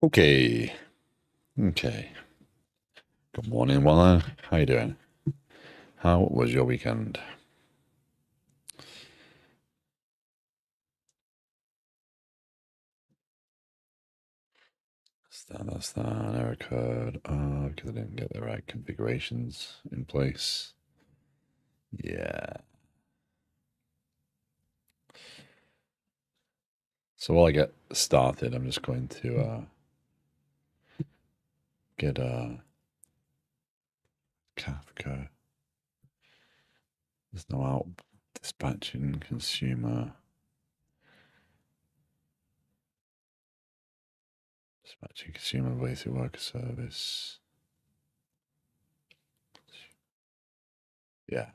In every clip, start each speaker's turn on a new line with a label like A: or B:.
A: Okay. Okay. Good morning, Walla. How you doing? How was your weekend? That's that. Error code. Because I didn't get the right configurations in place. Yeah. So while I get started, I'm just going to get Kafka. There's no out dispatching consumer. Dispatching consumer basic worker service. Yeah.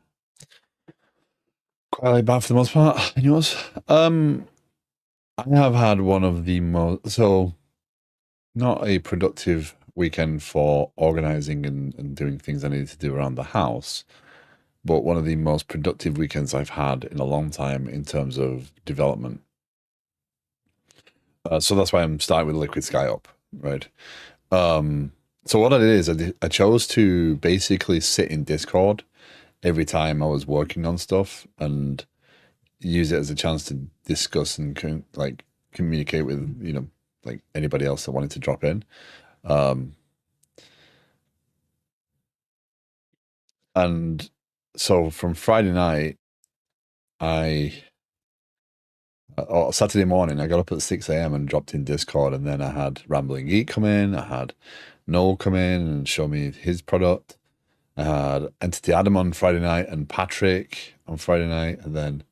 A: Quite laid back for the most part. And yours? I have had one of the most not a productive weekend for organizing and doing things I needed to do around the house, but one of the most productive weekends I've had in a long time in terms of development. So that's why I'm starting with Liquid Sky up, right? Um, so what I did is I chose to basically sit in Discord every time I was working on stuff and use it as a chance to discuss and communicate with like anybody else that wanted to drop in. Um, and so from Friday night, I or Saturday morning, I got up at 6 a.m. and dropped in Discord, and then I had Rambling Geek come in, I had Noel come in and show me his product. I had Entity Adam on Friday night and Patrick on Friday night, and then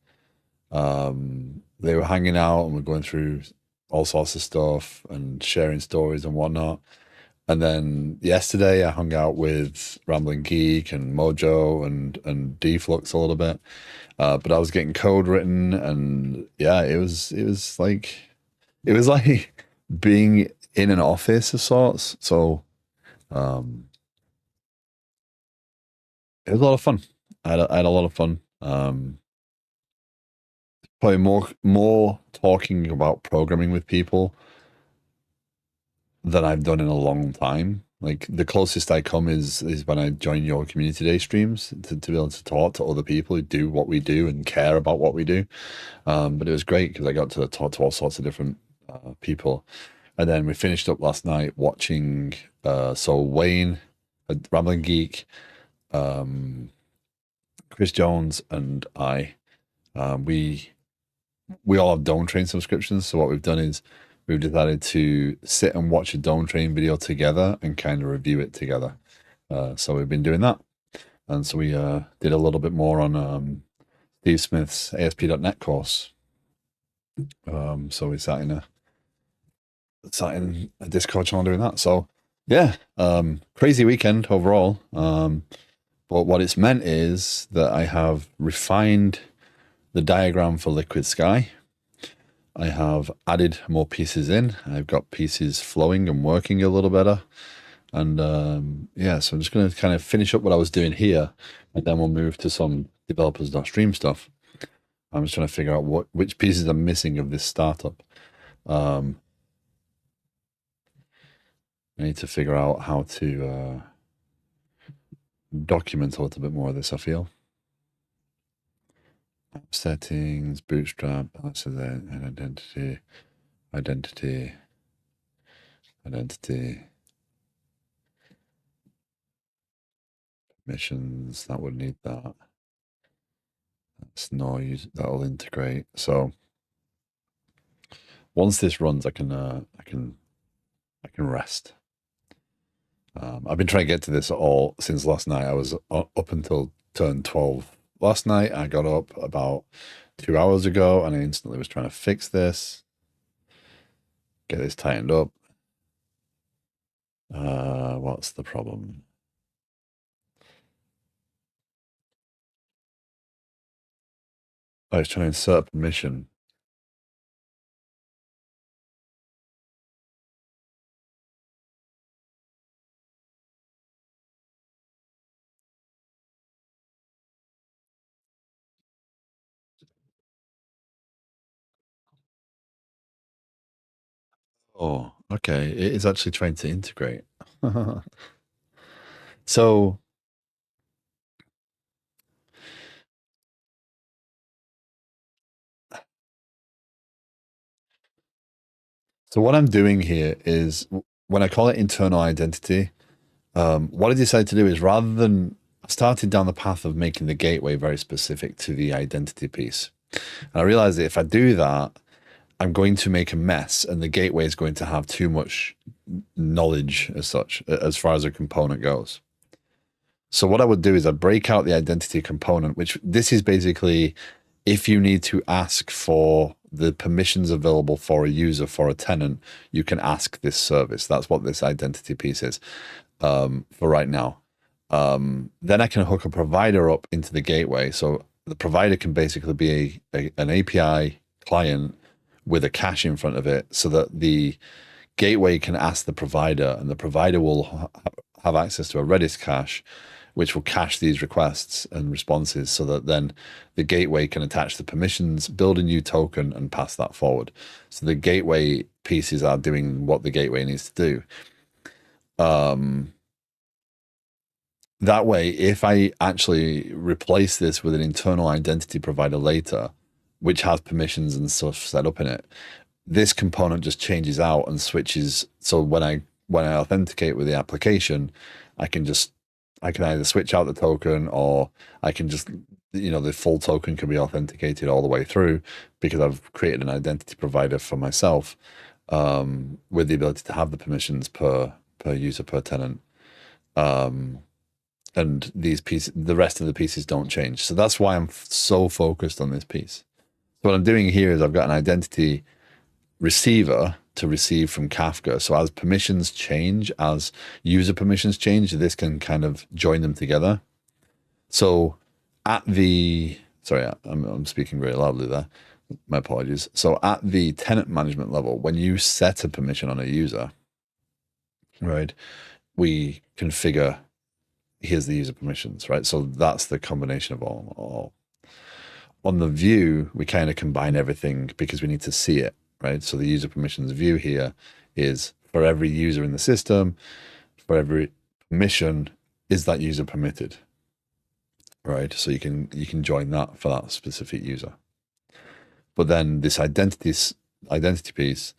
A: they were hanging out and we're going through all sorts of stuff and sharing stories and whatnot. And then yesterday I hung out with Rambling Geek and Mojo and Deflux a little bit. But I was getting code written and yeah, it was like being in an office of sorts. So um it was a lot of fun. I had a lot of fun. Probably more talking about programming with people than I've done in a long time. Like the closest I come is when I join your community day streams to be able to talk to other people who do what we do and care about what we do. But it was great because I got to talk to all sorts of different people. And then we finished up last night watching so Wayne, Rambling Geek, um, Chris Jones, and I. We all have Dome Train subscriptions. So what we've done is we've decided to sit and watch a Dome Train video together and kind of review it together. So we've been doing that, and so we did a little bit more on Steve Smith's ASP.NET course. So we sat in a Discord channel doing that. So yeah, crazy weekend overall. But what it's meant is that I have refined the diagram for Liquid Sky. I have added more pieces in. I've got pieces flowing and working a little better. And yeah, so I'm just going to kind of finish up what I was doing here, and then we'll move to some developers.stream stuff. I'm just trying to figure out which pieces I'm missing of this startup. Um, I need to figure out how to document a little bit more of this, I feel. Settings, bootstrap, that's an identity, missions, that would need that. That's noise, that'll integrate. So once this runs, I can rest. I've been trying to get to this all since last night. I was up until turn 12 last night. I got up about 2 hours ago and I instantly was trying to fix this, get this tightened up. What's the problem? I was trying to insert a permission. Oh, Okay, it is actually trying to integrate. So what I'm doing here is when I call it internal identity, what I decided to do is rather than I started down the path of making the gateway very specific to the identity piece. And I realized that if I do that, I'm going to make a mess and the gateway is going to have too much knowledge as such, as far as a component goes. So what I would do is I'd break out the identity component, which this is basically if you need to ask for the permissions available for a user for a tenant, you can ask this service. That's what this identity piece is for right now. Then I can hook a provider up into the gateway. So the provider can basically be an API client with a cache in front of it so that the gateway can ask the provider and the provider will have access to a Redis cache, which will cache these requests and responses so that then the gateway can attach the permissions, build a new token, and pass that forward. So the gateway pieces are doing what the gateway needs to do. That way, if I actually replace this with an internal identity provider later, which has permissions and stuff set up in it, this component just changes out and switches. So when I authenticate with the application, I can either switch out the token or I can just, the full token can be authenticated all the way through because I've created an identity provider for myself with the ability to have the permissions per user per tenant. And these pieces, the rest of the pieces don't change. So that's why I'm so focused on this piece. So what I'm doing here is I've got an identity receiver to receive from Kafka. So as permissions change, as user permissions change, this can kind of join them together. So sorry, I'm speaking very loudly there. My apologies. So at the tenant management level, when you set a permission on a user, right, we configure here's the user permissions, right? So that's the combination of all. On the view, we kind of combine everything because we need to see it, right? So the user permissions view here is for every user in the system, for every permission, is that user permitted, right? So you can join that for that specific user. But then this identity piece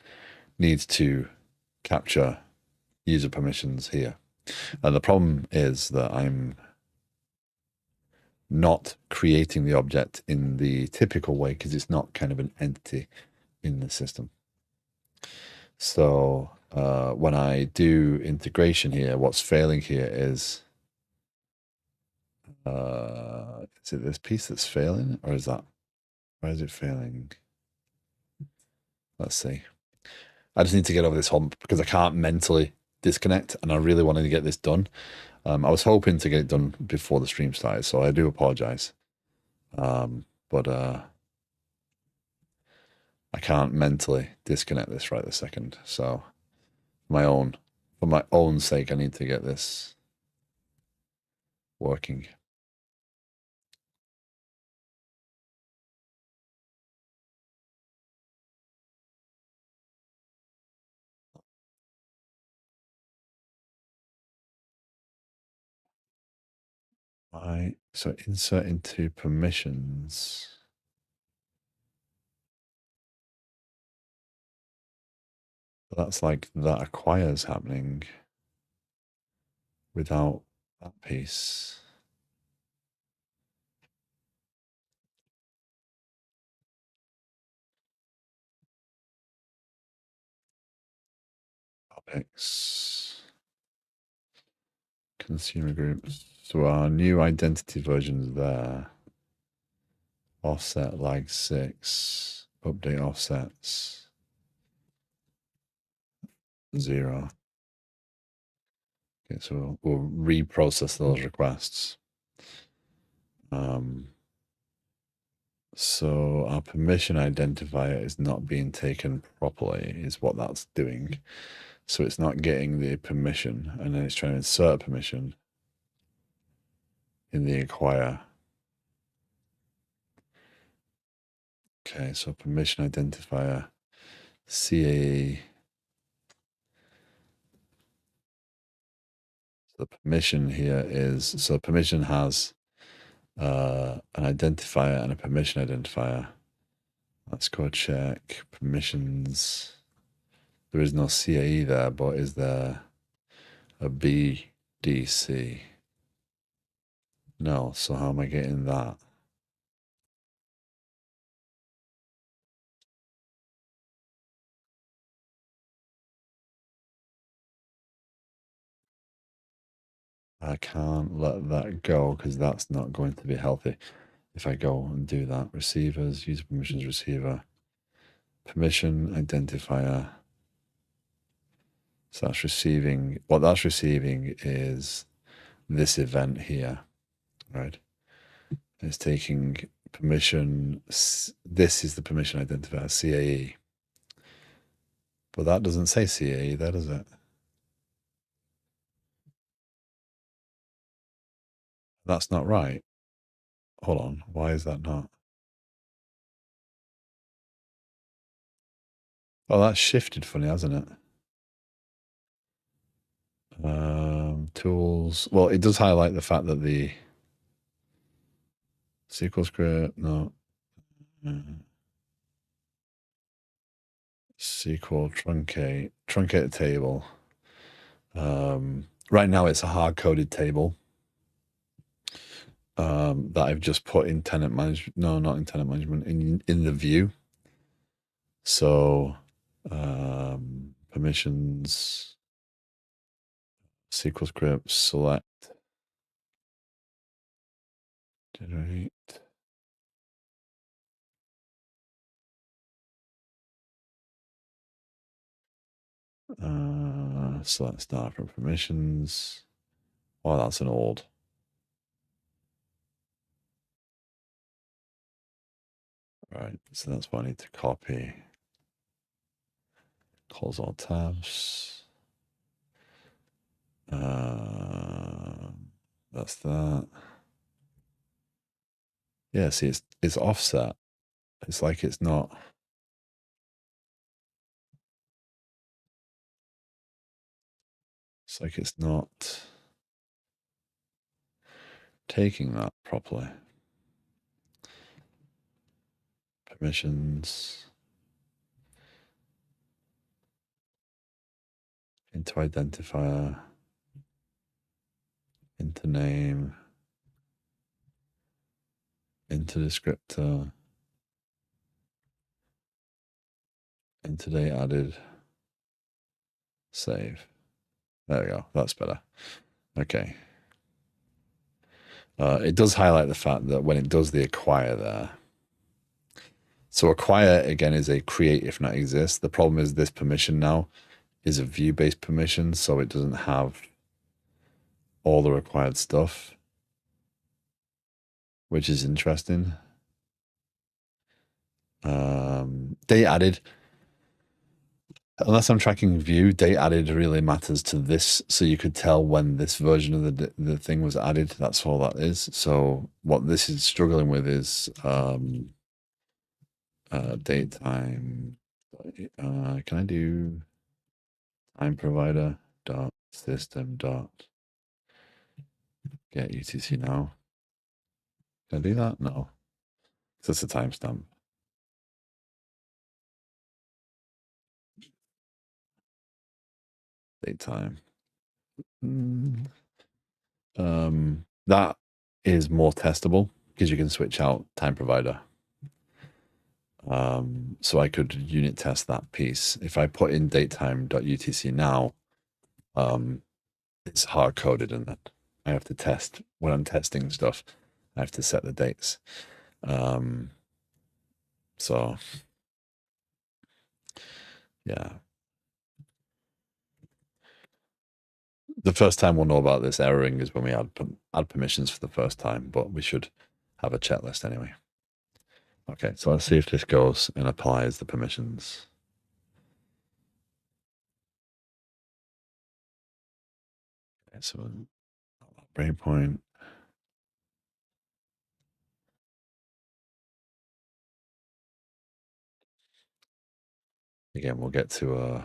A: needs to capture user permissions here. And the problem is that I'm not creating the object in the typical way because it's not kind of an entity in the system. So when I do integration here, what's failing here is it this piece that's failing, or is that, why is it failing? Let's see. I just need to get over this hump because I can't mentally disconnect and I really wanted to get this done. I was hoping to get it done before the stream started, so I do apologize. But I can't mentally disconnect this right this second. So for my own sake, I need to get this working. Right, so insert into permissions. That's like that acquires happening without that piece. Topics, consumer groups. So our new identity versions there. Offset lag 6, update offsets 0. Okay, so we'll reprocess those requests. So our permission identifier is not being taken properly, is what that's doing. So it's not getting the permission, and then it's trying to insert permission in the acquire. Okay, so permission identifier CAE The permission here is, so permission has an identifier and a permission identifier. Let's go check permissions. There is no CAE there, but is there a BDC? No, so how am I getting that? I can't let that go because that's not going to be healthy. If I go and do that, receivers, user permissions receiver, permission identifier. So that's receiving, what that's receiving is this event here, right? It's taking permission, this is the permission identifier, CAE. But that doesn't say CAE there, does it? That's not right. Hold on, why is that not? Oh, that's shifted funny, hasn't it? Tools. Well, it does highlight the fact that the SQL script, no. SQL truncate table. Right now it's a hard-coded table that I've just put in tenant management. No, not in tenant management, in the view. So permissions, SQL script, select, generate. Select start from permissions. Oh, that's an old. Right, so that's what I need to copy. Close all tabs. That's that. Yeah, see, it's offset. It's like it's not. It's like it's not taking that properly. Permissions. Into identifier. Into name. Into descriptor. Into date added. Save. There we go. That's better. Okay. It does highlight the fact that when it does the acquire there. So acquire, again, is a create if not exist. The problem is this permission now is a view-based permission, so it doesn't have all the required stuff, which is interesting. Date added. Unless I'm tracking view, date added really matters to this, so you could tell when this version of the thing was added. That's all that is. So what this is struggling with is date time. Can I do time provider dot system dot get UTC now? Can I do that? No, that's a timestamp. Date time. That is more testable because you can switch out time provider. So I could unit test that piece. If I put in datetime.utc now, it's hard coded in that I have to test when I'm testing stuff. I have to set the dates. So yeah. The first time we'll know about this erroring is when we add permissions for the first time, but we should have a checklist anyway. Okay, so let's see if this goes and applies the permissions. Okay, so breakpoint. Again, we'll get to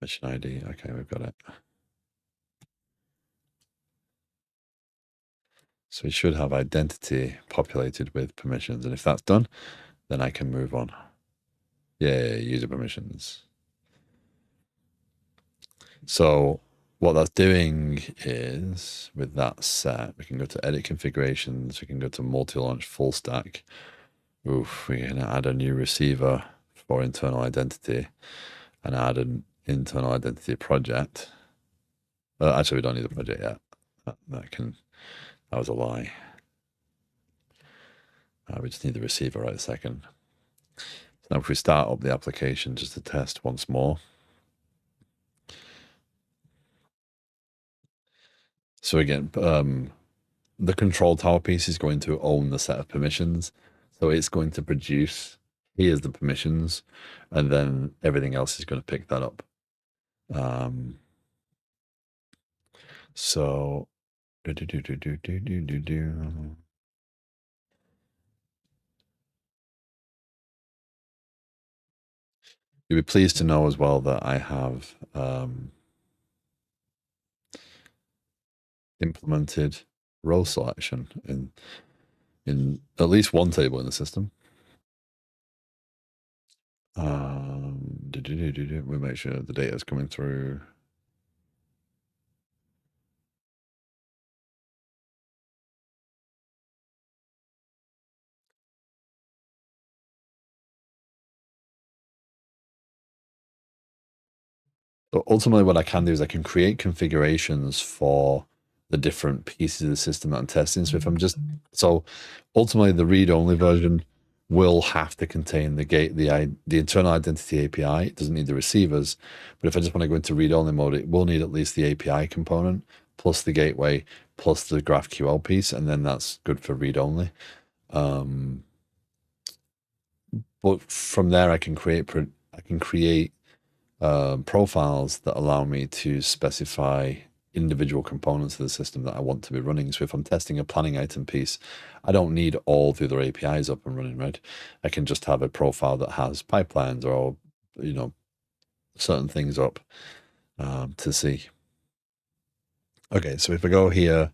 A: Permission ID. Okay, we've got it. So we should have identity populated with permissions. And if that's done, then I can move on. Yeah, user permissions. So what that's doing is, with that set, we can go to edit configurations. We can go to multi-launch full stack. Oof, we're going to add a new receiver for internal identity and add an internal identity project. Actually, we don't need the project yet. That was a lie. We just need the receiver right a second. So now if we start up the application just to test once more. So again, the control tower piece is going to own the set of permissions. So it's going to produce, here's the permissions, and then everything else is going to pick that up. So, you'll be pleased to know as well that I have implemented row selection in at least one table in the system. We make sure the data is coming through. So ultimately, what I can do is I can create configurations for the different pieces of the system that I'm testing. So if I'm just ultimately the read-only version will have to contain the internal identity API. It doesn't need the receivers, but if I just want to go into read-only mode, it will need at least the API component plus the gateway plus the GraphQL piece, and then that's good for read-only. But from there, I can create profiles that allow me to specify individual components of the system that I want to be running. So if I'm testing a planning item piece, I don't need all the other APIs up and running, right? I can just have a profile that has pipelines or, certain things up to see. Okay, so if I go here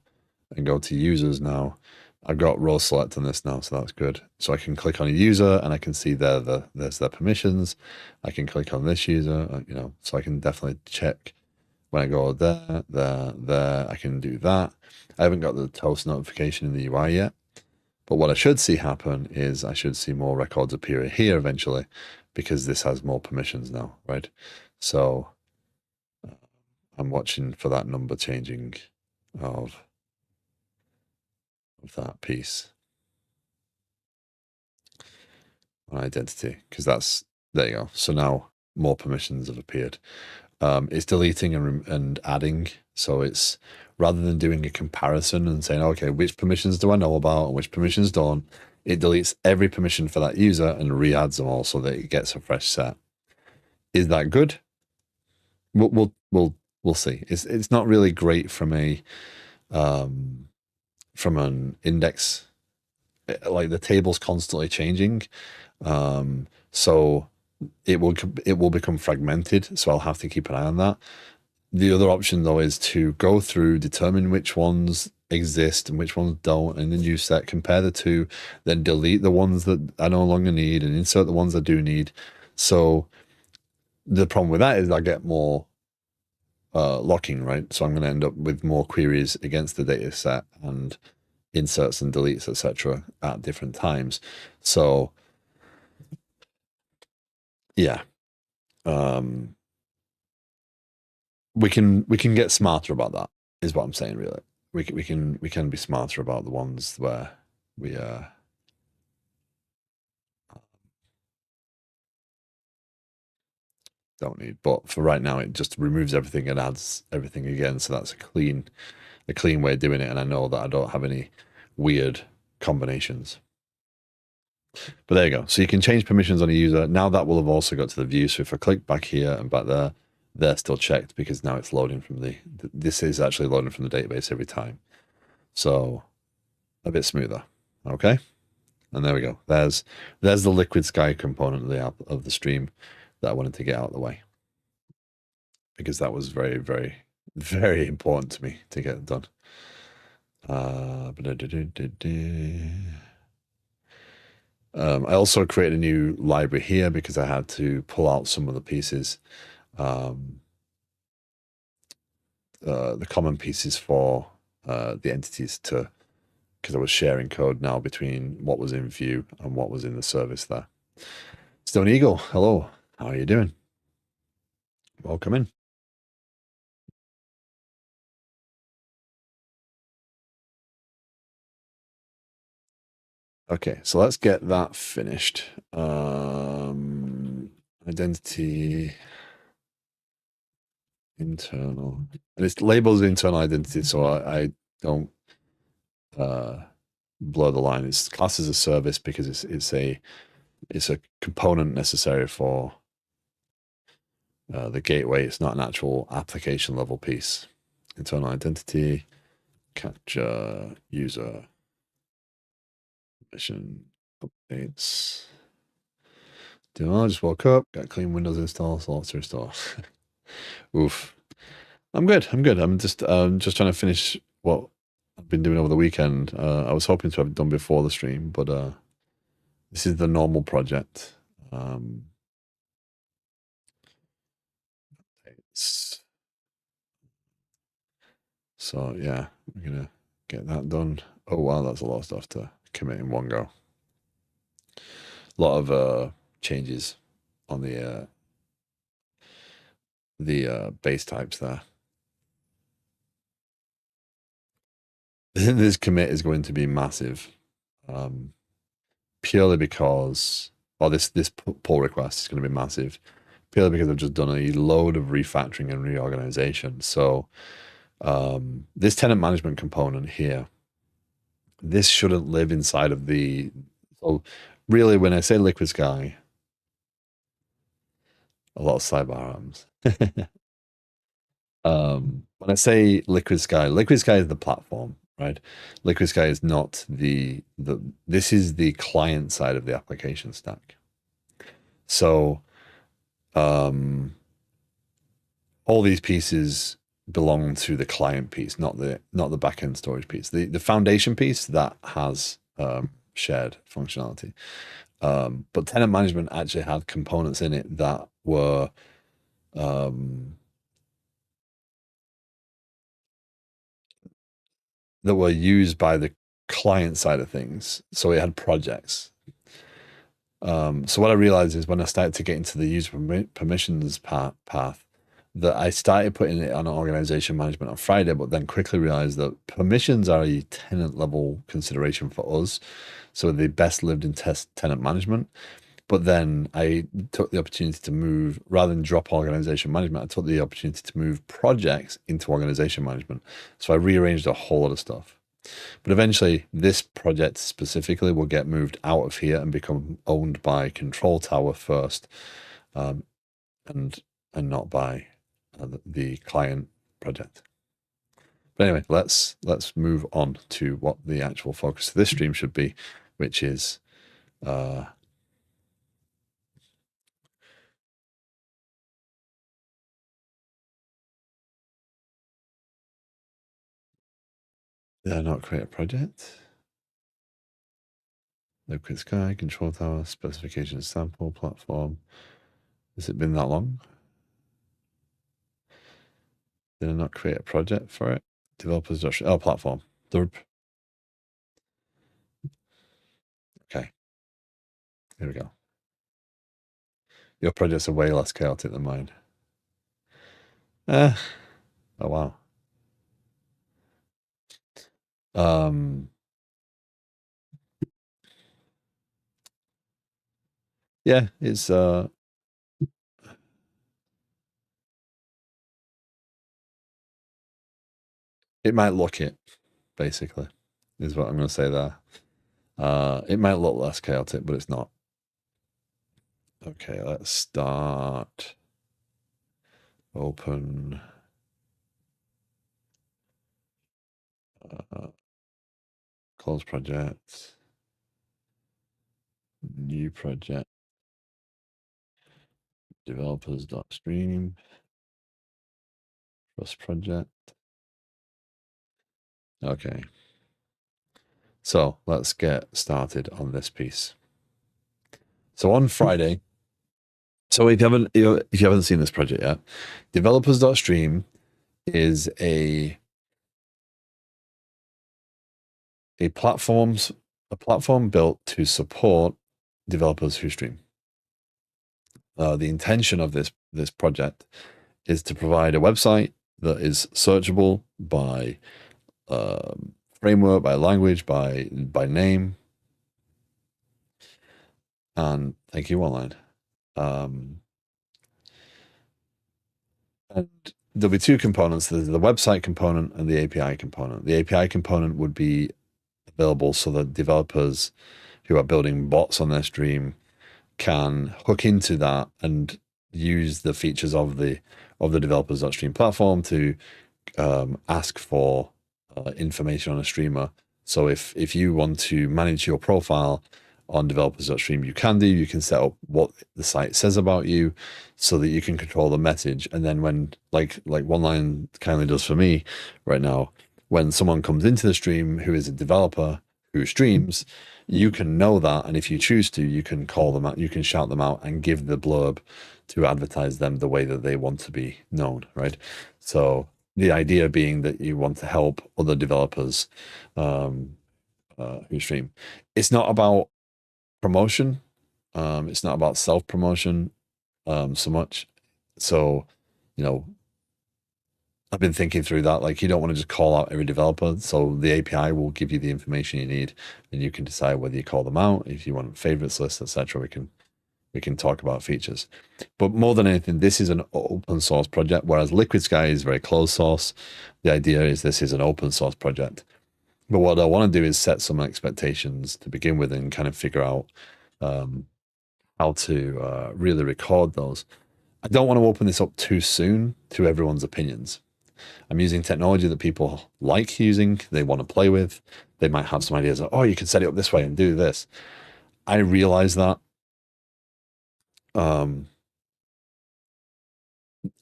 A: and go to users now, I've got row select on this now, so that's good. So I can click on a user and I can see there's their permissions. I can click on this user, so I can definitely check when I go there, I can do that. I haven't got the toast notification in the UI yet, but what I should see happen is I should see more records appear here eventually because this has more permissions now, right? So I'm watching for that number changing of that piece on identity, because there you go. So now more permissions have appeared. It's deleting and adding. So it's, rather than doing a comparison and saying, okay, which permissions do I know about and which permissions don't, it deletes every permission for that user and re-adds them all so that it gets a fresh set. Is that good? We'll see. It's not really great from an index. Like the table's constantly changing, so it will become fragmented. So I'll have to keep an eye on that. The other option though is to go through, determine which ones exist and which ones don't, and then use set, compare the two, then delete the ones that I no longer need and insert the ones I do need. So the problem with that is I get more locking, right? So I'm going to end up with more queries against the data set and inserts and deletes, etc., at different times. So yeah, we can get smarter about that, is what I'm saying. Really, we can be smarter about the ones where we don't need. But for right now, it just removes everything and adds everything again. So that's a clean way of doing it, and I know that I don't have any weird combinations. But there you go. So you can change permissions on a user. Now that will have also got to the view. So if I click back here and back there, they're still checked because now it's loading from this is actually loading from the database every time. So a bit smoother. Okay. And there we go. There's the liquid sky component of the stream that I wanted to get out of the way. because that was very, very, very important to me to get done. I also created a new library here because I had to pull out some of the pieces, the common pieces for the entities because I was sharing code now between what was in view and what was in the service there. Stone Eagle, hello. How are you doing? Welcome in. Okay, so let's get that finished. Identity, internal, and it's labeled internal identity, so I don't blur the line. It's classed as a service because it's a component necessary for the gateway. It's not an actual application level piece. Internal identity, capture, user, mission, updates. I just woke up, got clean Windows install, so let's restore. Oof. I'm good. I'm just trying to finish what I've been doing over the weekend. I was hoping to have it done before the stream, but this is the normal project. So yeah, we're gonna get that done. Oh wow, that's a lot of stuff to commit in one go. A lot of changes on the base types there. This commit is going to be massive, purely because, this pull request is going to be massive, purely because I've just done a load of refactoring and reorganization. So this tenant management component here, this shouldn't live inside of the. So really, when I say Liquid Sky, a lot of sidebar arms. When I say Liquid Sky is the platform, right? Liquid Sky is not this is the client side of the application stack. So all these pieces belong to the client piece, not the backend storage piece. The foundation piece that has shared functionality. But tenant management actually had components in it that were used by the client side of things. So it had projects. So what I realized is when I started to get into the user permissions path, that I started putting it on organization management on Friday, but then quickly realized that permissions are a tenant level consideration for us. So they best lived in tenant management. But then I took the opportunity to move, rather than drop organization management, I took the opportunity to move projects into organization management. So I rearranged a whole lot of stuff. But eventually, this project specifically will get moved out of here and become owned by Control Tower first, and not by the client project. But anyway, let's move on to what the actual focus of this stream should be, which is did I not create a project? Liquid Sky, Control Tower, specification sample, platform. Has it been that long? Did I not create a project for it? Developers.stream. Oh, platform. Derp. Okay. Here we go. Your projects are way less chaotic than mine. Oh wow. Yeah, it's it might look it, basically, is what I'm gonna say there. It might look less chaotic, but it's not. Okay, let's start. Open. Close project. New project. Developers.stream. Rust project. Okay. So let's get started on this piece. So on Friday, so if you haven't seen this project yet, developers.stream is a platform built to support developers who stream. The intention of this project is to provide a website that is searchable by framework, by language, by name. And thank you, online. And there'll be two components. There's the website component and the API component. The API component would be available so that developers who are building bots on their stream can hook into that and use the features of the developers.stream platform to ask for information on a streamer. So if you want to manage your profile on developers.stream, you can do. You can set up what the site says about you so that you can control the message. And then when, like OneLine kindly does for me right now, when someone comes into the stream who is a developer who streams, you can know that. And if you choose to, you can call them out, you can shout them out and give the blurb to advertise them the way that they want to be known, right? So the idea being that you want to help other developers who stream. It's not about promotion. It's not about self-promotion so much. So, I've been thinking through that. Like, you don't want to just call out every developer. So the API will give you the information you need, and you can decide whether you call them out. If you want favorites list, etc., we can talk about features. But more than anything, this is an open source project, whereas Liquid Sky is very closed source. The idea is this is an open source project. But what I want to do is set some expectations to begin with and kind of figure out how to really record those. I don't want to open this up too soon to everyone's opinions. I'm using technology that people like using, they want to play with. They might have some ideas of, oh, you can set it up this way and do this. I realize that. I'm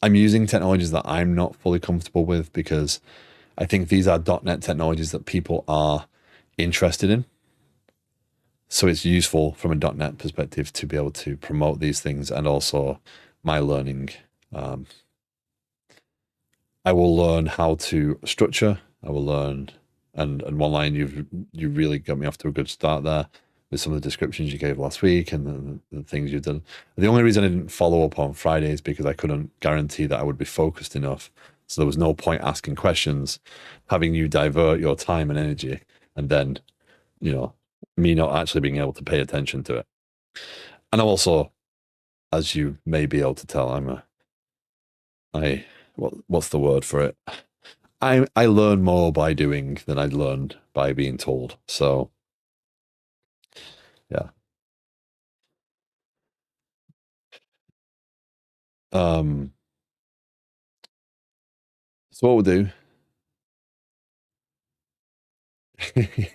A: using technologies that I'm not fully comfortable with because I think these are .NET technologies that people are interested in. So it's useful from a .NET perspective to be able to promote these things, and also my learning. I will learn how to structure. I will learn, and OneLine, you really got me off to a good start there with some of the descriptions you gave last week and the things you've done. The only reason I didn't follow up on Friday is because I couldn't guarantee that I would be focused enough. So there was no point asking questions, having you divert your time and energy, and then, me not actually being able to pay attention to it. And also, as you may be able to tell, what's the word for it? I learn more by doing than I learned by being told. So, yeah. So what we'll do.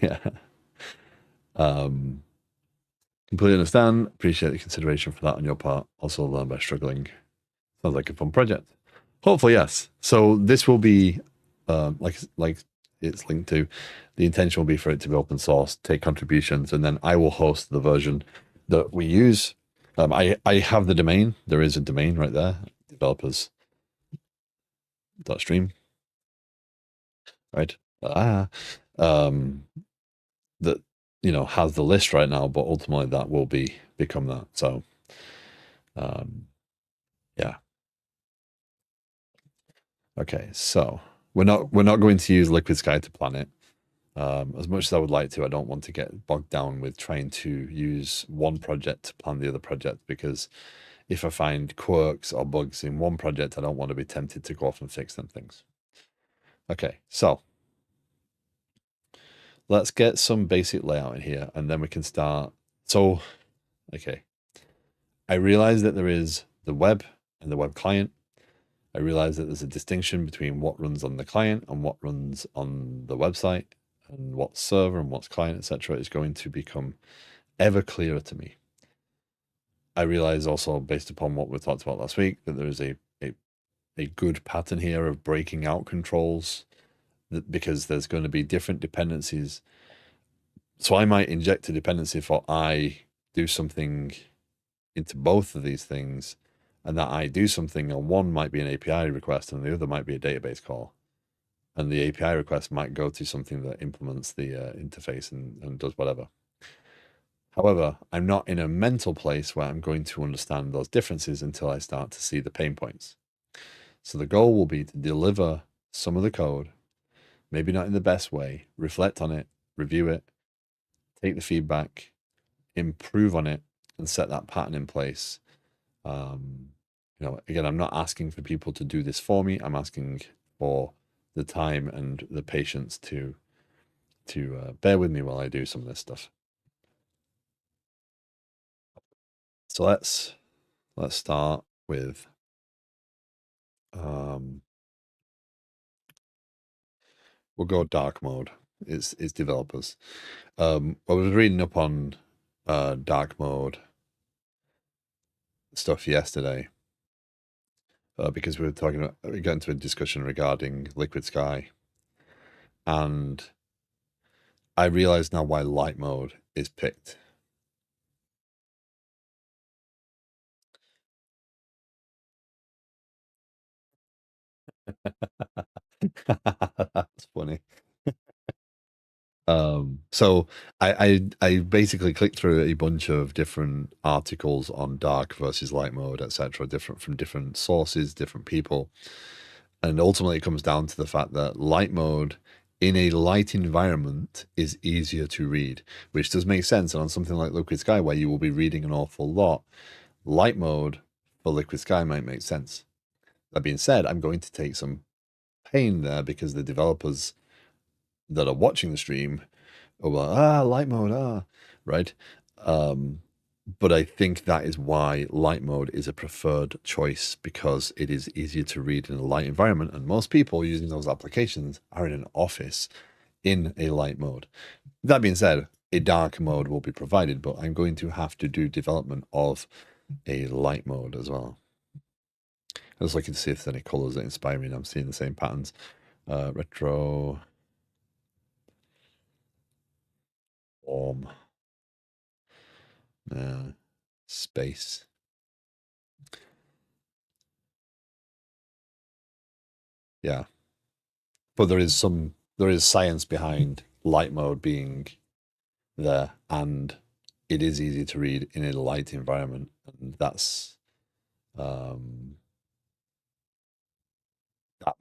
A: Yeah. Completely understand. Appreciate the consideration for that on your part. Also learn by struggling. Sounds like a fun project. Hopefully, yes. So this will be like it's linked to. The intention will be for it to be open source, take contributions, and then I will host the version that we use. I have the domain. There is a domain right there, developers.stream. Right. That has the list right now, but ultimately that will become that. So yeah. Okay, so we're not going to use Liquid Sky to plan it. As much as I would like to, I don't want to get bogged down with trying to use one project to plan the other project, because if I find quirks or bugs in one project, I don't want to be tempted to go off and fix them things. Okay, so let's get some basic layout in here, and then we can start. So, okay, I realize that there is the web and the web client. I realize that there's a distinction between what runs on the client and what runs on the website, and what's server and what's client, etc. is going to become ever clearer to me. I realize also, based upon what we talked about last week, that there is a a good pattern here of breaking out controls because there's going to be different dependencies. So I might inject a dependency for I do something into both of these things, and that I do something on one might be an API request and the other might be a database call. And the API request might go to something that implements the interface and does whatever. However, I'm not in a mental place where I'm going to understand those differences until I start to see the pain points. So the goal will be to deliver some of the code, maybe not in the best way, reflect on it, review it, take the feedback, improve on it, and set that pattern in place. Again, I'm not asking for people to do this for me. I'm asking for the time and the patience to bear with me while I do some of this stuff. So let's start with we'll go dark mode. It's developers. I was reading up on dark mode stuff yesterday because we got into a discussion regarding Liquid Sky, and I realize now why light mode is picked. That's funny. So I basically clicked through a bunch of different articles on dark versus light mode, etc., different from different sources, different people, and ultimately it comes down to the fact that light mode in a light environment is easier to read, which does make sense. And on something like Liquid Sky, where you will be reading an awful lot, light mode for Liquid Sky might make sense. That being said, I'm going to take some pain there because the developers that are watching the stream are like, light mode, right? But I think that is why light mode is a preferred choice because it is easier to read in a light environment. And most people using those applications are in an office in a light mode. That being said, a dark mode will be provided, but I'm going to have to do development of a light mode as well. I was looking to see if there's any colors that inspire me, and I'm seeing the same patterns. Retro, warm, space. Yeah. But there is science behind light mode being there, and it is easy to read in a light environment, and that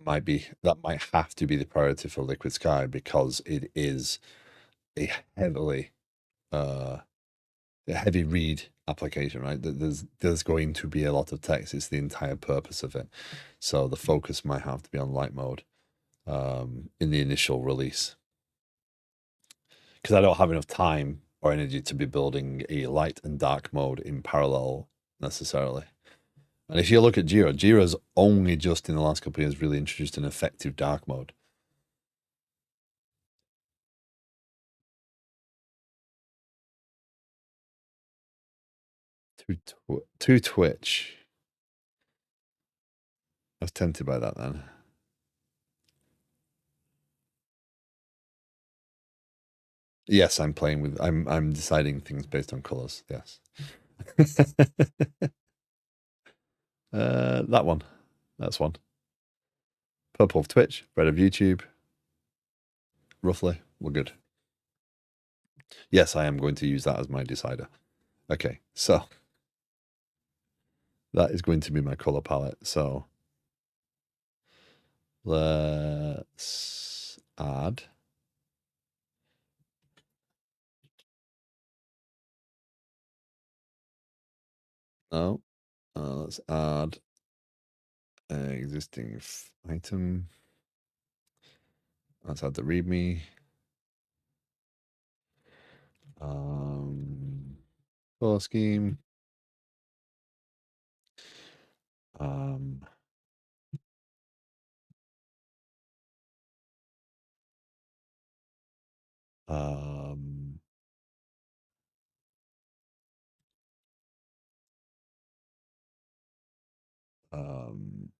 A: might have to be the priority for Liquid Sky because it is a uh, heavy read application, right? There's going to be a lot of text. It's the entire purpose of it. So the focus might have to be on light mode in the initial release. Because I don't have enough time or energy to be building a light and dark mode in parallel necessarily. And if you look at Jira's only just in the last couple of years really introduced an effective dark mode. To Twitch. I was tempted by that then. Yes, I'm deciding things based on colors. Yes. That one. That's one. Purple of Twitch, red of YouTube. Roughly, we're good. Yes, I am going to use that as my decider. Okay, so that is going to be my color palette. So let's add. No, let's add an existing item. Let's add the README. Color scheme. Um, um, um,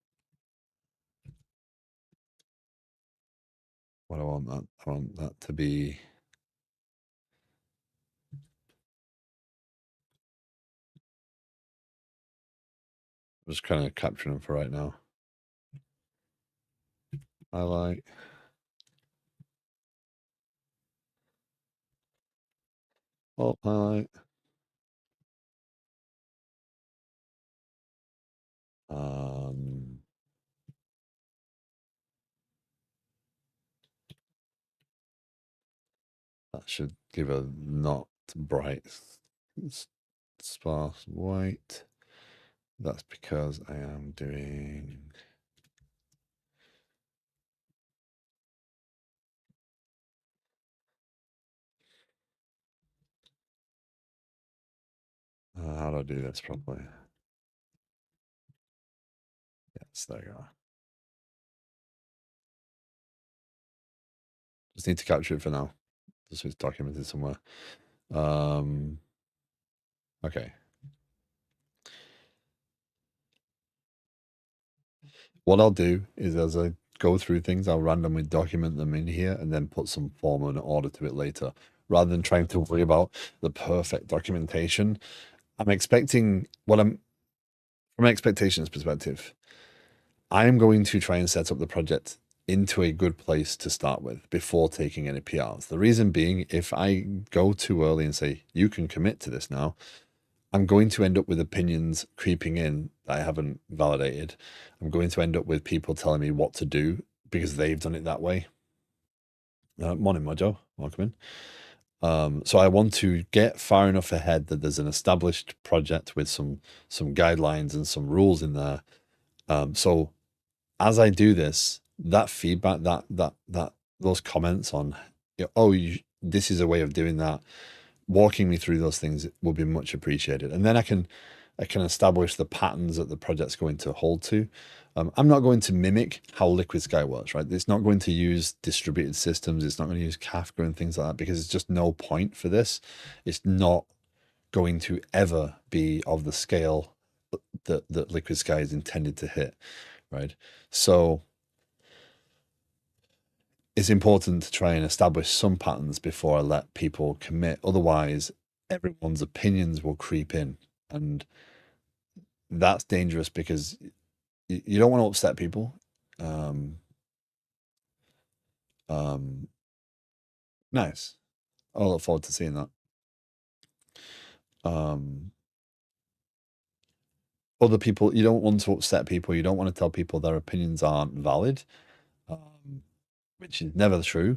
A: what I want that. I want that to be. I'm just kind of capturing them for right now. Highlight. Oh, highlight. That should give a not bright sparse white. That's because I am doing. How do I do this properly? Yes, there you go. Just need to capture it for now. Just so it's documented somewhere. Okay. What I'll do is as I go through things, I'll randomly document them in here and then put some form and order to it later. Rather than trying to worry about the perfect documentation, I'm expecting from an expectations perspective, I am going to try and set up the project into a good place to start with before taking any PRs. The reason being, if I go too early and say, you can commit to this now, I'm going to end up with opinions creeping in that I haven't validated. I'm going to end up with people telling me what to do because they've done it that way. Morning, Mojo. Welcome in. So I want to get far enough ahead that there's an established project with some guidelines and some rules in there. So as I do this, that feedback, that those comments on, this is a way of doing that, walking me through those things will be much appreciated. And then I can establish the patterns that the project's going to hold to. I'm not going to mimic how Liquid Sky works, right? It's not going to use distributed systems. It's not going to use Kafka and things like that because it's just no point for this. It's not going to ever be of the scale that Liquid Sky is intended to hit, right? So it's important to try and establish some patterns before I let people commit. Otherwise, everyone's opinions will creep in. And that's dangerous because you don't want to upset people. Nice. I look forward to seeing that. Other people, you don't want to upset people. You don't want to tell people their opinions aren't valid, which is never true.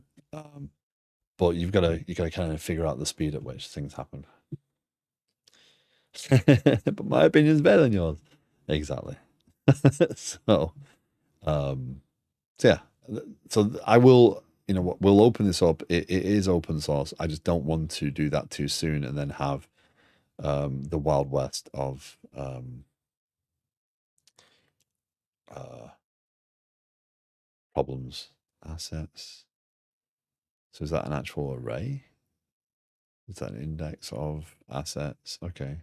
A: But you got to kind of figure out the speed at which things happen. But my opinion's better than yours. Exactly. So, yeah. So I will, we'll open this up. It is open source. I just don't want to do that too soon and then have the Wild West of problems. Assets. So is that an actual array? Is that an index of assets? Okay.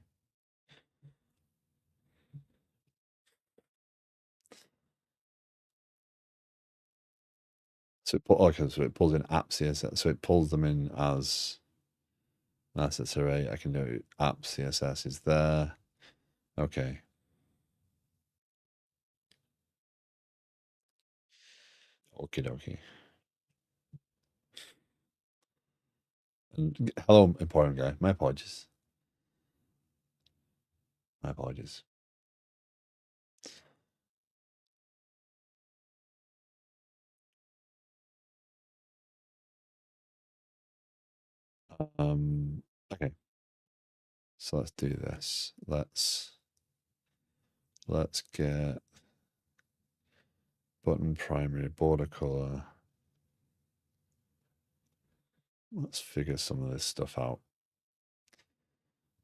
A: So so it pulls in app CSS. So it pulls them in as an assets array. I can do app CSS is there. Okay. Okie dokie. And hello, important guy. My apologies. My apologies. Okay. So let's do this. Let's get button primary border color. Let's figure some of this stuff out.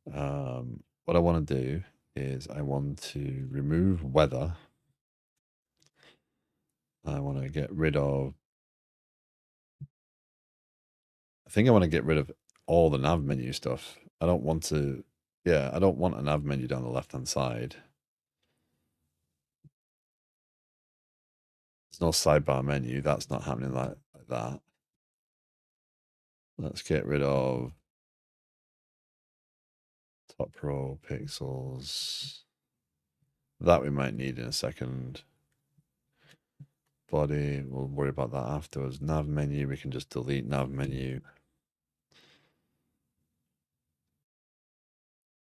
A: What I want to do is I want to remove weather. I want to get rid of. I think I want to get rid of all the nav menu stuff. I don't want to. Yeah, I don't want a nav menu down the left hand side. There's no sidebar menu. That's not happening like that. Let's get rid of top row pixels. That we might need in a second. Body, we'll worry about that afterwards. Nav menu, we can just delete nav menu.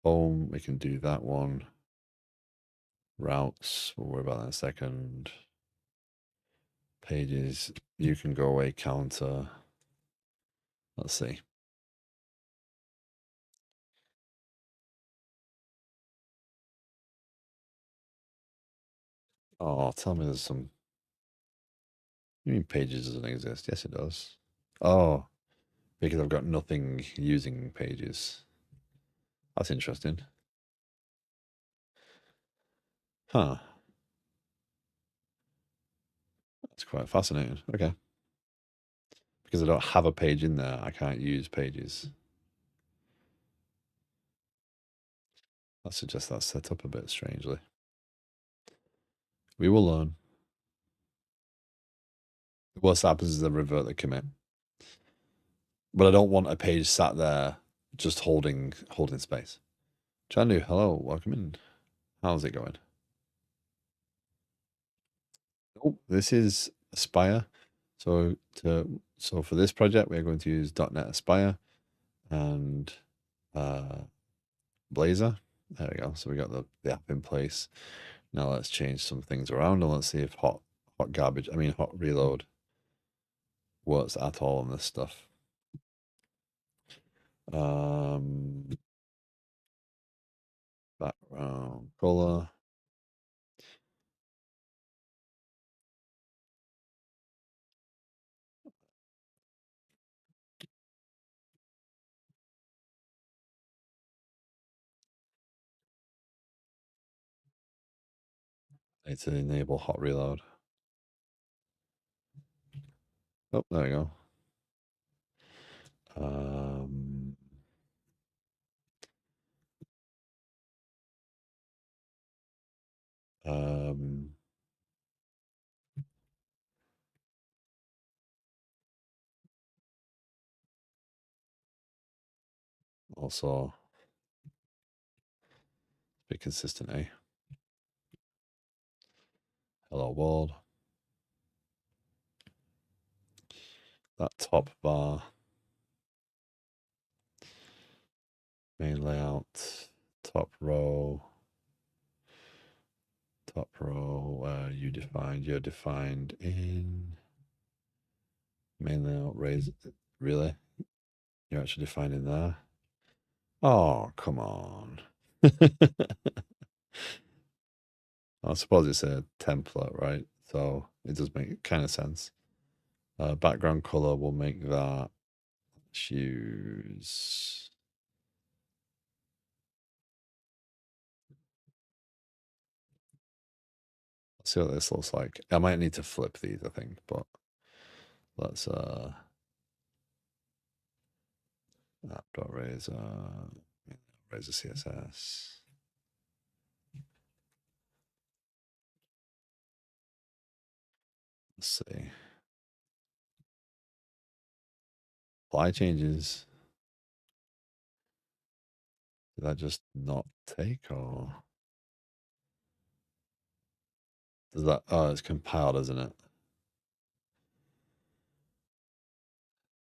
A: Home, we can do that one. Routes, we'll worry about that in a second. Pages, you can go away, counter. Let's see. Oh, tell me there's some. You mean pages doesn't exist? Yes, it does. Oh, because I've got nothing using pages. That's interesting. Huh. That's quite fascinating. Okay. Because I don't have a page in there, I can't use pages. That suggests that's set up a bit strangely. We will learn. The worst that happens is I revert the commit. But I don't want a page sat there just holding space. Chandu, hello, welcome in. How's it going? Oh, this is Aspire. So for this project, we're going to use .NET Aspire and Blazor. There we go. So we got the app in place. Now let's change some things around and let's see if hot reload works at all on this stuff. Background color. Need to enable hot reload. Oh, there we go. Also, be consistent, eh? Hello world. That top bar. Main layout. Top row. Top row. You're defined in main layout. Raise. Really? You're actually defined in there? Oh, come on. I suppose it's a template, right? So it does make kind of sense. Background color will make that choose. Let's see what this looks like. I might need to flip these, I think, but let's app.razor CSS. Let's see. Apply changes. Did that just not take or does that it's compiled, isn't it?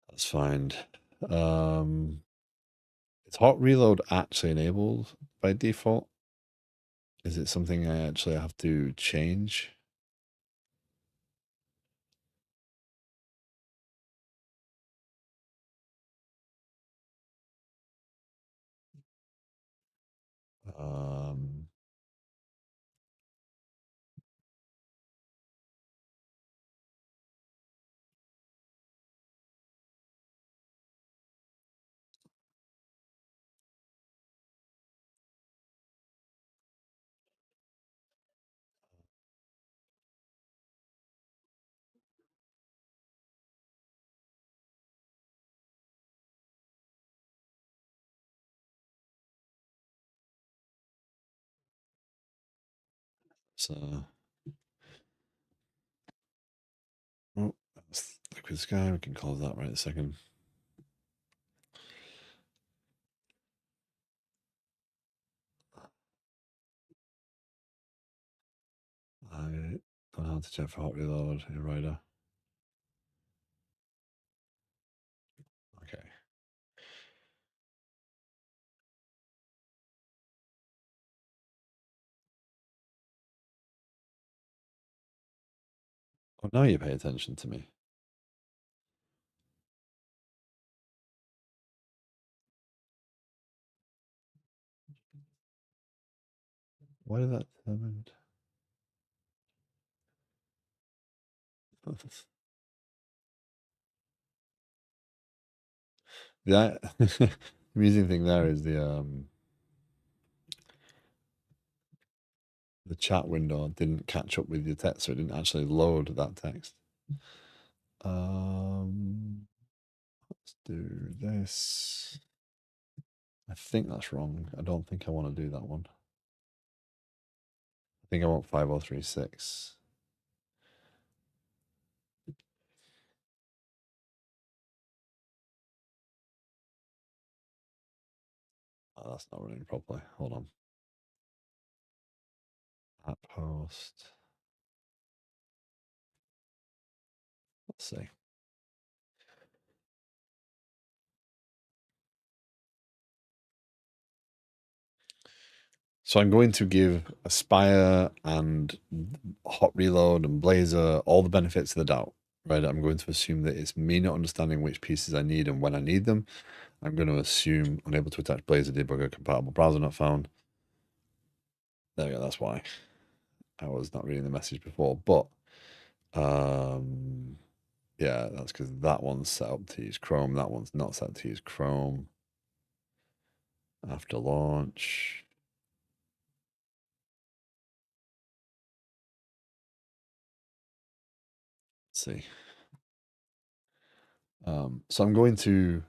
A: That's fine. Is hot reload actually enabled by default? Is it something I actually have to change? So with Sky. We can close that right in a second. I don't know how to check for hot reload in Rider. Okay. Oh, now you pay attention to me. Why did that determine? The amusing thing there is the chat window didn't catch up with your text, so it didn't actually load that text. Let's do this. I think that's wrong. I don't think I want to do that one. I think I want 5036. Oh, that's not running properly. Hold on. App host. Let's see. So I'm going to give Aspire and Hot Reload and Blazor all the benefits of the doubt, right? I'm going to assume that it's me not understanding which pieces I need and when I need them. I'm going to assume unable to attach Blazor debugger compatible browser not found. There we go. That's why I was not reading the message before, but yeah, that's because that one's set up to use Chrome. That one's not set to use Chrome. After launch. Let's see. So I'm going to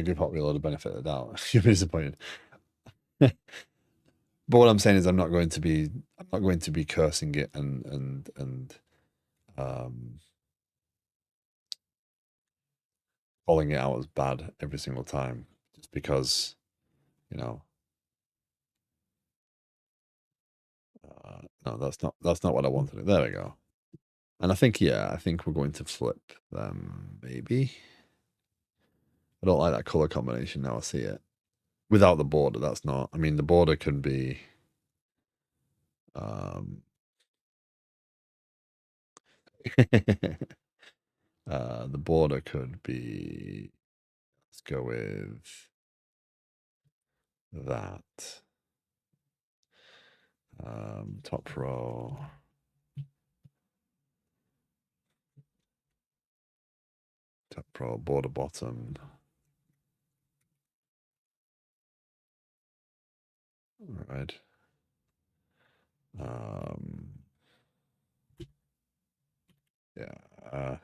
A: give Hot Reload a benefit of the doubt. You'll be disappointed. But what I'm saying is I'm not going to be cursing it and calling it out as bad every single time just because, you know, no, that's not what I wanted. There we go. And I think we're going to flip them maybe. I don't like that color combination now I see it. Without the border, that's not. I mean, the border can be the border could be, let's go with that. Top row. Top row, border bottom. All right. Yeah.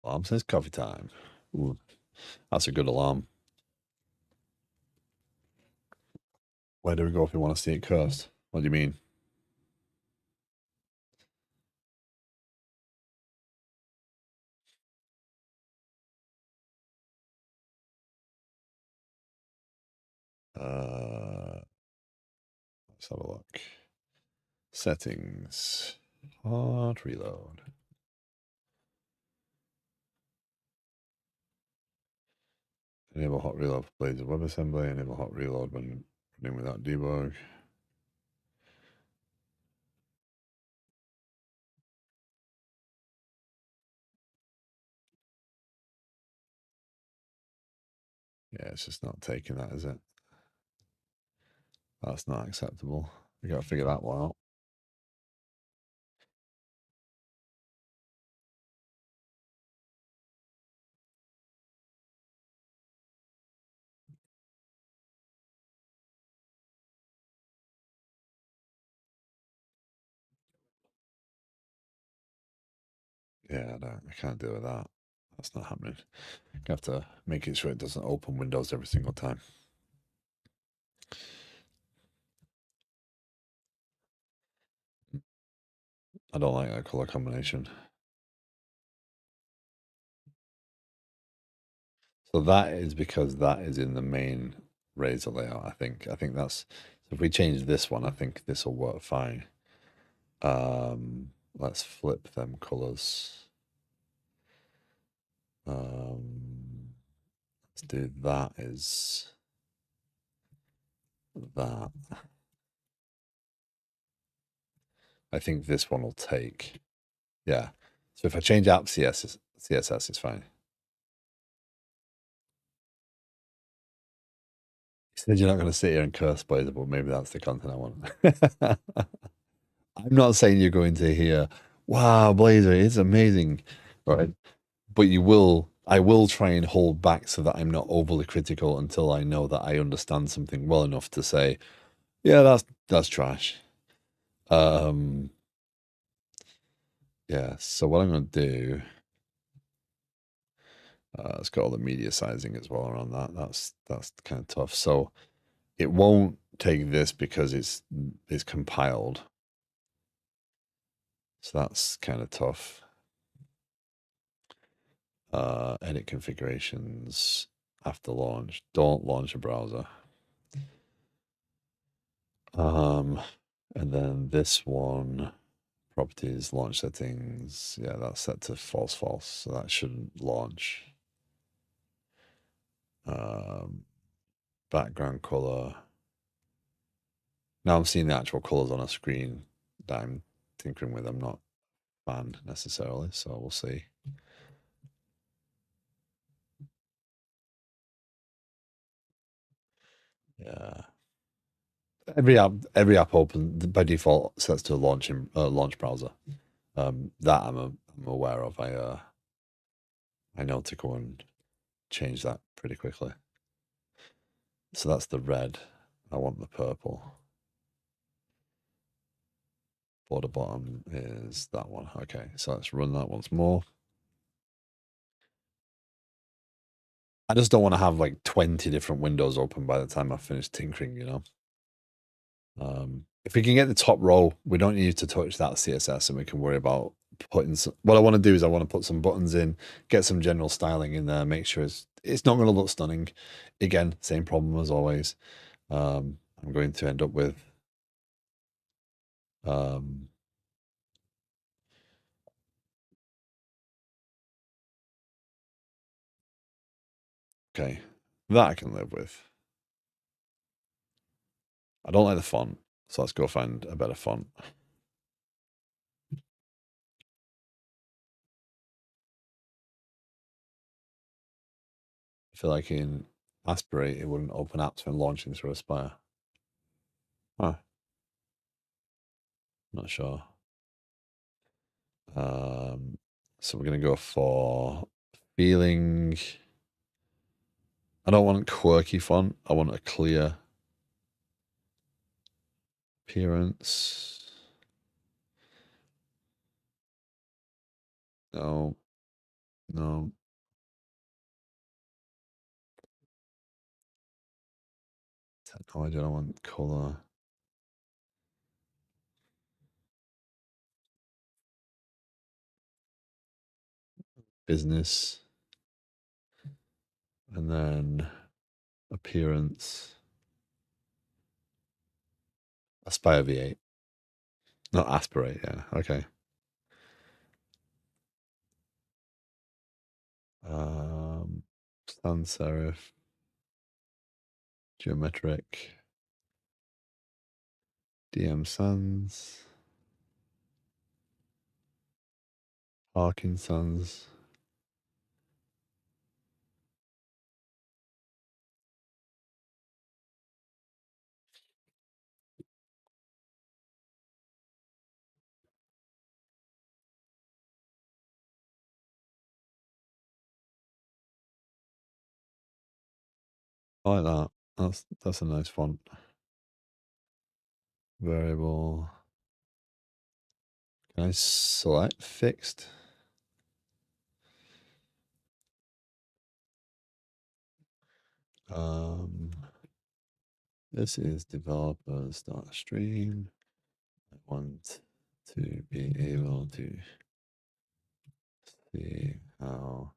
A: Alarm says coffee time. Ooh, that's a good alarm. Where do we go if we want to see it cursed? What do you mean? Let's have a look. Settings. Hot reload. Enable hot reload for Blazor WebAssembly. Enable hot reload when running without debug. Yeah, it's just not taking that, is it? That's not acceptable. We got to figure that one out. Yeah, I can't deal with that. That's not happening. You have to make it sure it doesn't open Windows every single time. I don't like that color combination. So that is because that is in the main Razor layout, I think. I think that's, if we change this one, I think this will work fine. Let's flip them colors. Let's do that is that. I think this one will take. Yeah. So if I change out CSS, it's fine. You said you're not going to sit here and curse Blazor, but maybe that's the content I want. I'm not saying you're going to hear, wow, Blazor, it's amazing, right? But you will, I will try and hold back so that I'm not overly critical until I know that I understand something well enough to say, yeah, that's trash. Yeah, so what I'm going to do, it's got all the media sizing as well around that. That's kind of tough. So it won't take this because it's compiled. So that's kind of tough. Edit configurations after launch. Don't launch a browser. And then this one, properties, launch settings. Yeah, that's set to false, false. So that shouldn't launch. Background color. Now I'm seeing the actual colors on a screen that I'm tinkering with. I'm not a fan necessarily, so we'll see. Yeah. Every app open by default sets to launch in launch browser. That I'm aware of. I know to go and change that pretty quickly. So that's the red. I want the purple. Border bottom is that one. Okay, so let's run that once more. I just don't want to have like 20 different windows open by the time I finish tinkering, you know? If we can get the top row, we don't need to touch that CSS and we can worry about putting some, what I want to do is I want to put some buttons in, get some general styling in there, make sure it's not going to look stunning. Again, same problem as always. I'm going to end up with okay, that I can live with. I don't like the font, so let's go find a better font. I feel like in Aspirate, it wouldn't open apps when launching through Aspire. Huh. Not sure. So we're going to go for feeling. I don't want a quirky font. I want a clear appearance. No, no. Technology, I don't want color. Business. And then appearance. Aspire V8. Not Aspirate, yeah. Okay. Sans serif. Geometric. DM Sans. Parkinson's. I like that. That's a nice font. Variable. Can I select fixed? This is developers.stream. I want to be able to see how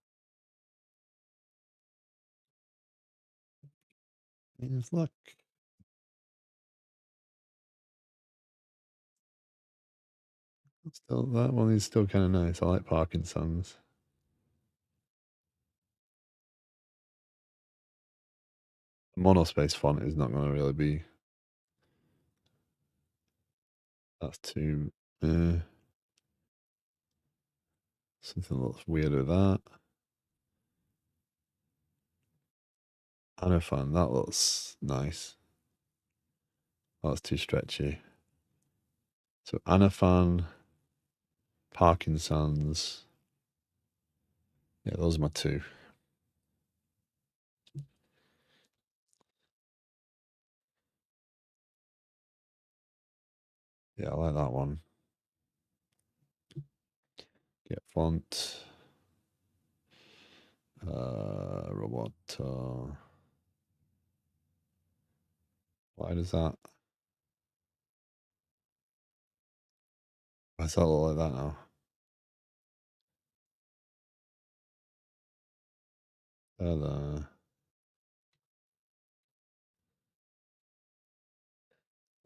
A: things look. Still, that one is still kind of nice. I like Parkinson's. The monospace font is not going to really be. That's too. Something looks weird with that. Anaphan, that looks nice. That's too stretchy. So Anaphan, Parkinson's. Yeah, those are my two. Yeah, I like that one. Get font. Robot. Why does that? Why does that look like that now?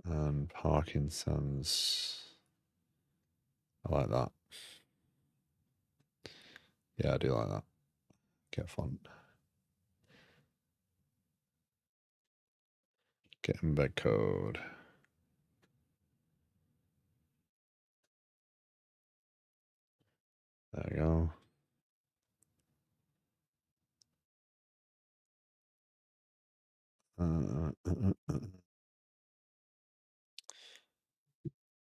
A: And Parkinson's. I like that. Yeah, I do like that. Get font. Get embed code. There we go.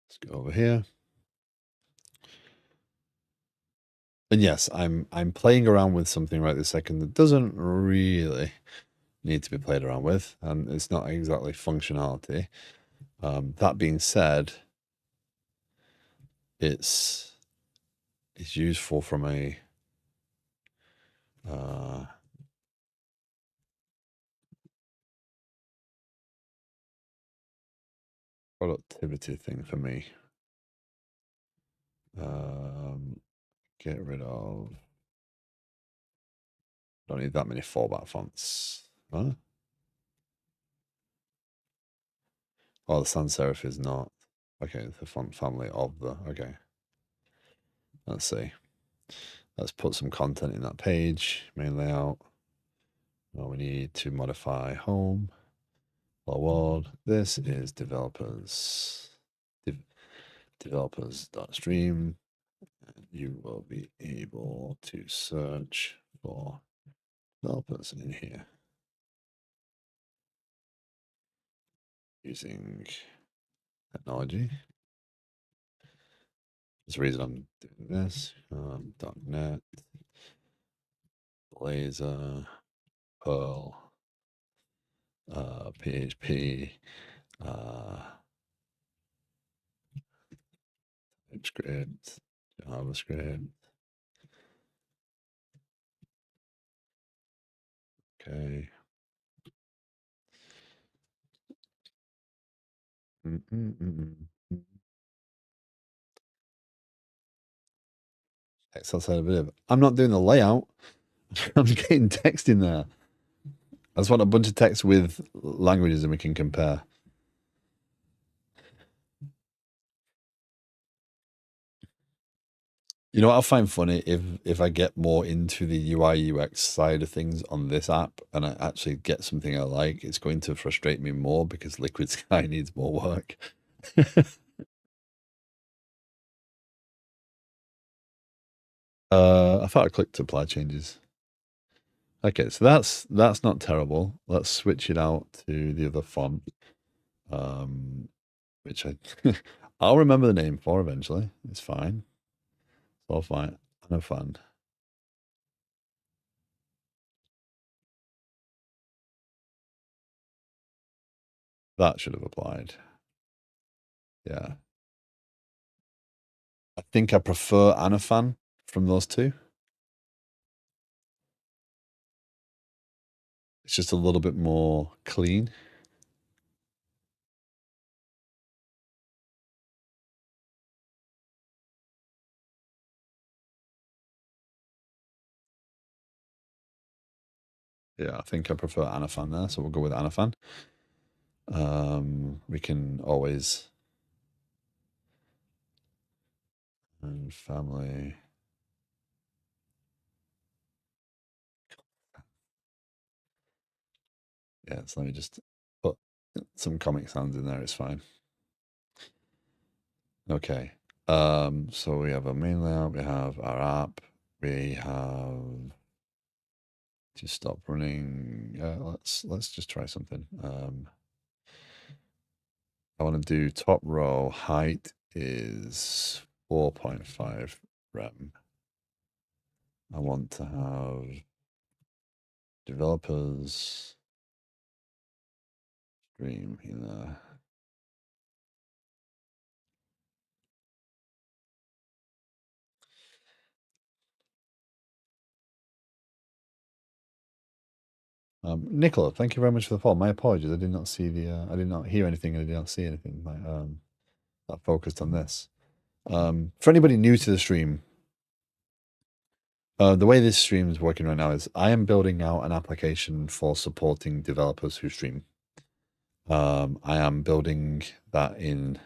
A: Let's go over here. And yes, I'm playing around with something right this second that doesn't really need to be played around with, and it's not exactly functionality. That being said, it's useful from a productivity thing for me. Get rid of. Don't need that many 4-bar fonts. Huh? Oh, the sans serif is not. Okay, the font family of the. Okay. Let's see. Let's put some content in that page. Main layout. Oh, we need to modify home. Hello world. This is developers.stream. You will be able to search for developers in here using technology. There's a reason I'm doing this. .NET, Blazor, Perl, PHP, TypeScript, JavaScript. Okay. Text outside of it. I'm not doing the layout. I'm getting text in there. I just want a bunch of text with languages and we can compare. You know what I find funny if I get more into the UI UX side of things on this app and I actually get something I like, it's going to frustrate me more because Liquid Sky needs more work. I thought I clicked apply changes. Okay, so that's not terrible. Let's switch it out to the other font, which I'll remember the name for eventually. It's fine. It's all fine. No fun. That should have applied. Yeah. I think I prefer Anafan from those two. It's just a little bit more clean. Yeah, I think I prefer Anafan there, so we'll go with Anafan. We can always and family. Yeah, so let me just put some Comic Sans in there. It's fine. Okay. So we have a main layout. We have our app. We have to stop running. Let's just try something. I want to do top row height is 4.5 rem. I want to have developers stream in there. Nicola, thank you very much for the follow. My apologies. I did not see the. I did not hear anything. And I did not see anything that focused on this. For anybody new to the stream, the way this stream is working right now is I am building out an application for supporting developers who stream. I am building that in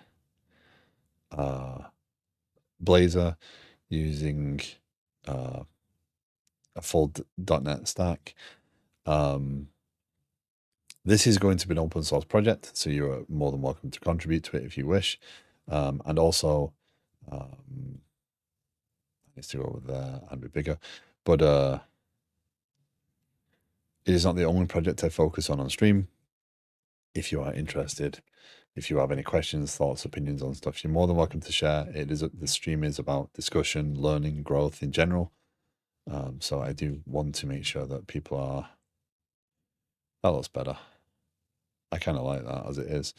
A: Blazor using a full .NET stack. This is going to be an open source project, so you're more than welcome to contribute to it if you wish. And also, needs to go over there and be bigger. But it is not the only project I focus on stream. If you are interested, if you have any questions, thoughts, opinions on stuff, you're more than welcome to share. The stream is about discussion, learning, growth in general. So I do want to make sure that people are. That looks better. I kind of like that as it is.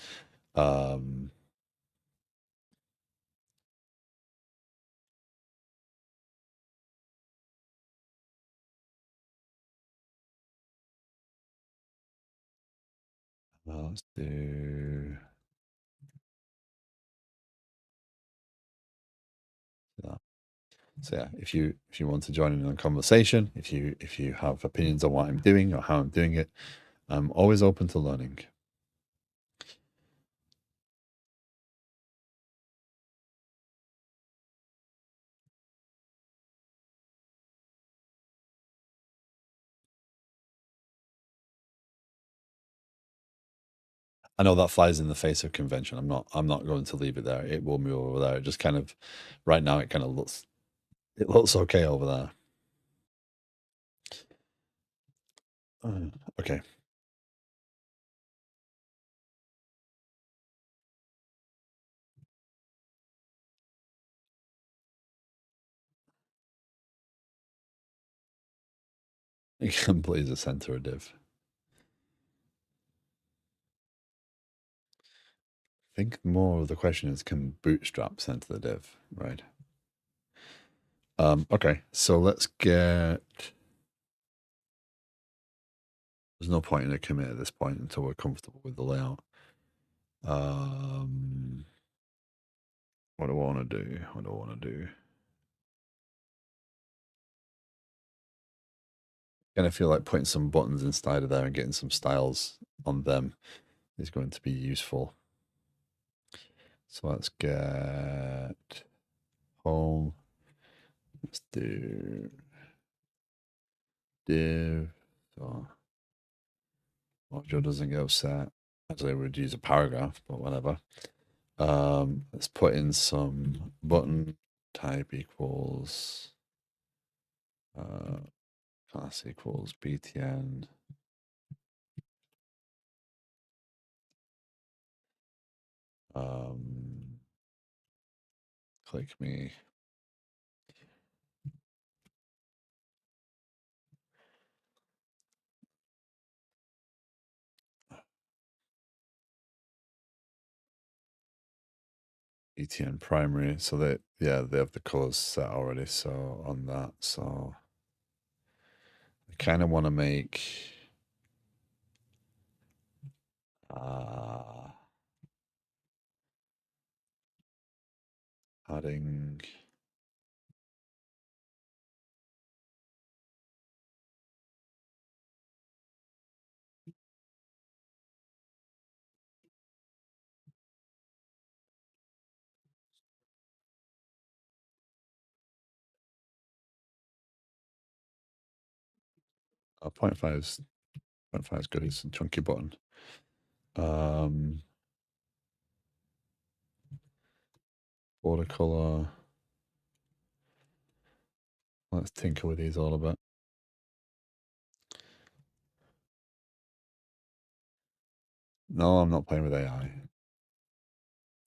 A: Let's do that. So yeah, if you want to join in on a conversation, if you have opinions on what I'm doing or how I'm doing it, I'm always open to learning. I know that flies in the face of convention. I'm not going to leave it there. It will move over there. It just kind of right now it kind of looks okay over there. Okay. You can please a center a div. I think more of the question is can Bootstrap center the div, right? Okay, so let's get. There's no point in a commit at this point until we're comfortable with the layout. What do I want to do? What do I want to do? Kind of feel like putting some buttons inside of there and getting some styles on them is going to be useful. So let's get home. Let's do div. So module doesn't go set. Actually, I would use a paragraph, but whatever. Let's put in some button type equals class equals btn. Click me. ETN primary, so they they have the colors set already. So on that, so I kind of want to make Adding 0.5 is 0.5 is good. It's a chunky button. Border color. Let's tinker with these a little bit. No, I'm not playing with AI.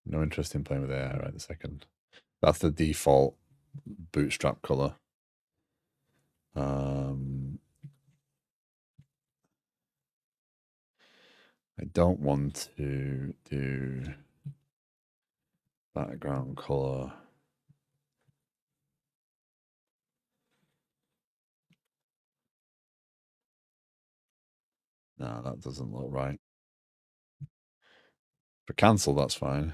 A: No interest in playing with AI right this second. That's the default bootstrap color. I don't want to do background color. No, that doesn't look right. For cancel, that's fine.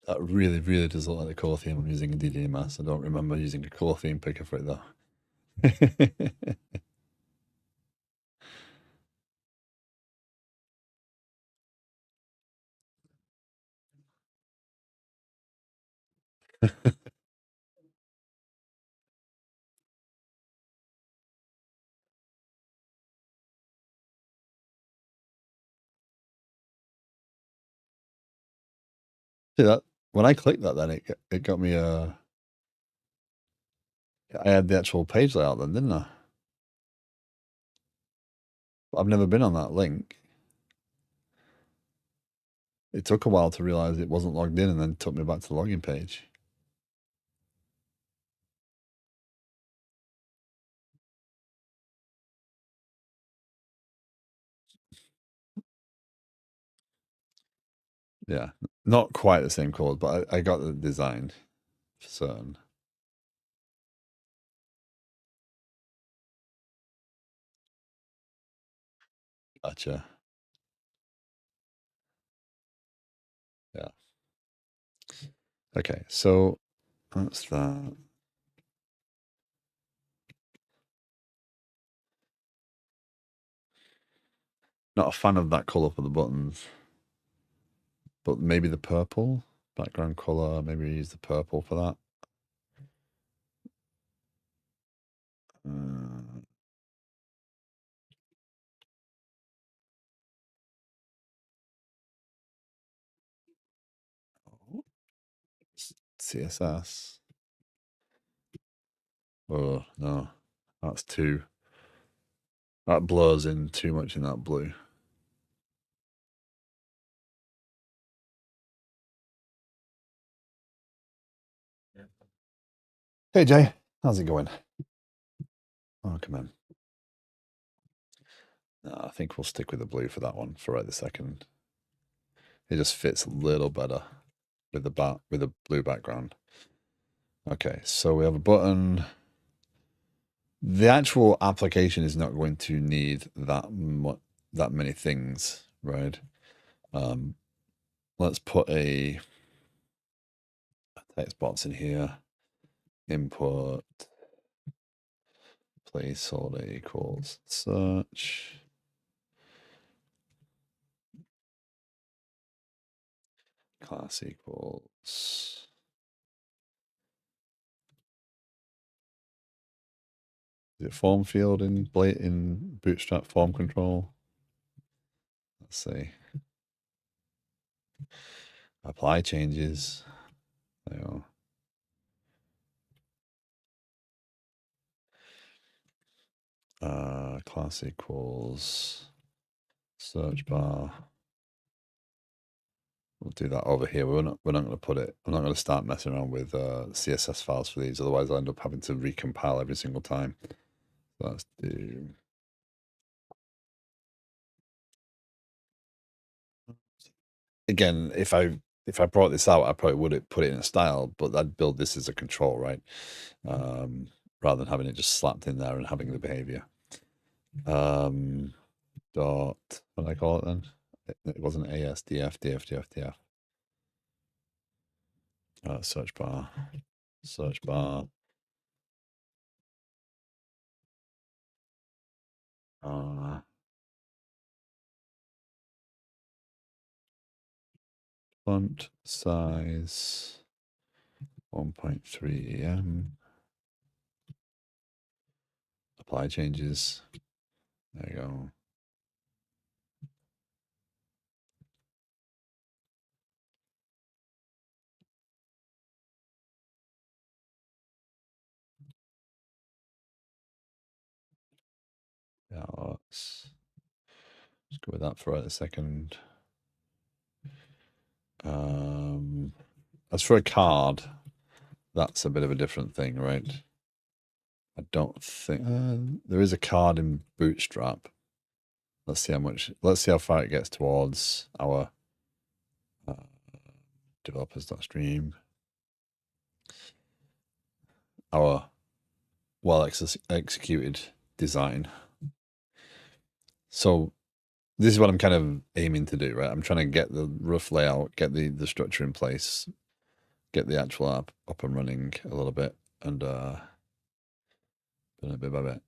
A: That really, really does look like the core theme I'm using in DDMS. I don't remember using a core theme picker for it though. See that when I clicked that, then it got me I had the actual page layout then, didn't I? But I've never been on that link. It took a while to realize it wasn't logged in, and then took me back to the login page. Yeah, not quite the same code, but I got the design for certain. Gotcha. Yeah. Okay, so that's that. Not a fan of that color for the buttons, but maybe the purple background color. Maybe use the purple for that. CSS. Oh no, that's too. That blurs in too much in that blue. Hey Jay, how's it going? Oh, come on. No, I think we'll stick with the blue for that one for right this second. It just fits a little better with the blue background. Okay, so we have a button. The actual application is not going to need that many things, right? Let's put a text box in here. Input placeholder equals search. Class equals. Is it form field in Bootstrap form control? Let's see. Apply changes. There you are. Class equals search bar. We'll do that over here. We're not going to put it. I'm not going to start messing around with CSS files for these. Otherwise, I'll end up having to recompile every single time. So let's do again, if I brought this out, I probably would put it in a style, but I'd build this as a control, right? Rather than having it just slapped in there and having the behavior. Dot, what did I call it then? It wasn't ASDF, DF, DF, DF. Search bar. Font size 1.3 EM. Apply changes. There you go. Yeah, let's go with that for a second. As for a card, that's a bit of a different thing, right? I don't think there is a card in Bootstrap. Let's see how far it gets towards our developers.stream. Our well executed design. So this is what I'm kind of aiming to do, right? I'm trying to get the rough layout, get the structure in place, get the actual app up and running a little bit, and bit by bit.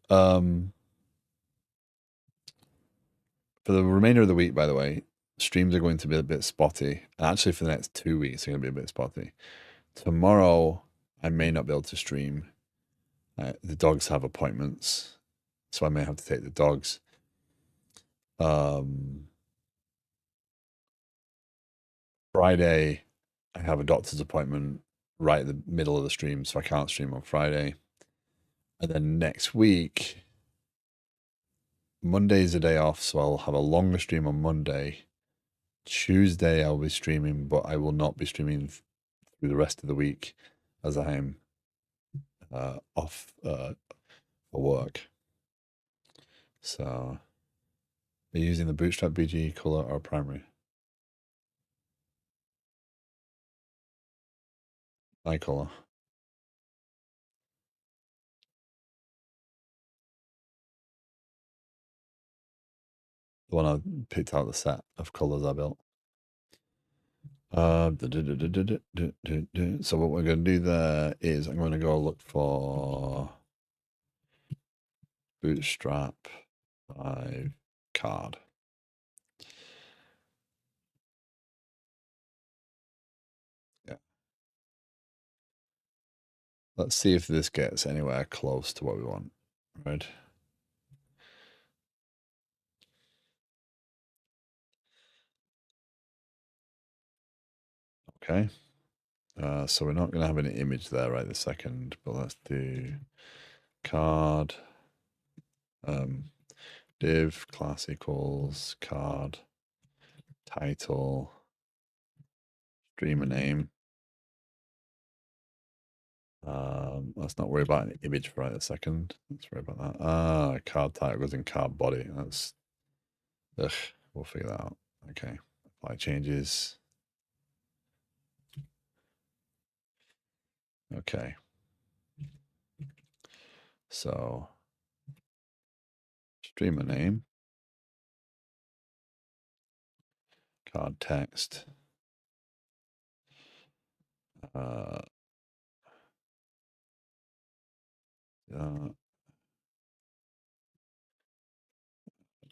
A: For the remainder of the week, by the way, streams are going to be a bit spotty. And actually, for the next 2 weeks, they're going to be a bit spotty. Tomorrow, I may not be able to stream. The dogs have appointments, so I may have to take the dogs. Friday, I have a doctor's appointment right at the middle of the stream, so I can't stream on Friday. And then next week, Monday is a day off, so I'll have a longer stream on Monday. Tuesday, I'll be streaming, but I will not be streaming through the rest of the week as I am off for work. So, are you using the Bootstrap BG color or primary? Eye color. The one I picked out the set of colors I built. So what we're going to do there is I'm going to go look for Bootstrap 5 card. Yeah. Let's see if this gets anywhere close to what we want, right? Okay. So we're not going to have an image there right this second, but let's do card, div class equals card, title, streamer name. Let's not worry about an image for right a second. Let's worry about that. Card title goes in card body. That's, we'll figure that out. Okay, apply changes. Okay. So, streamer name, card text,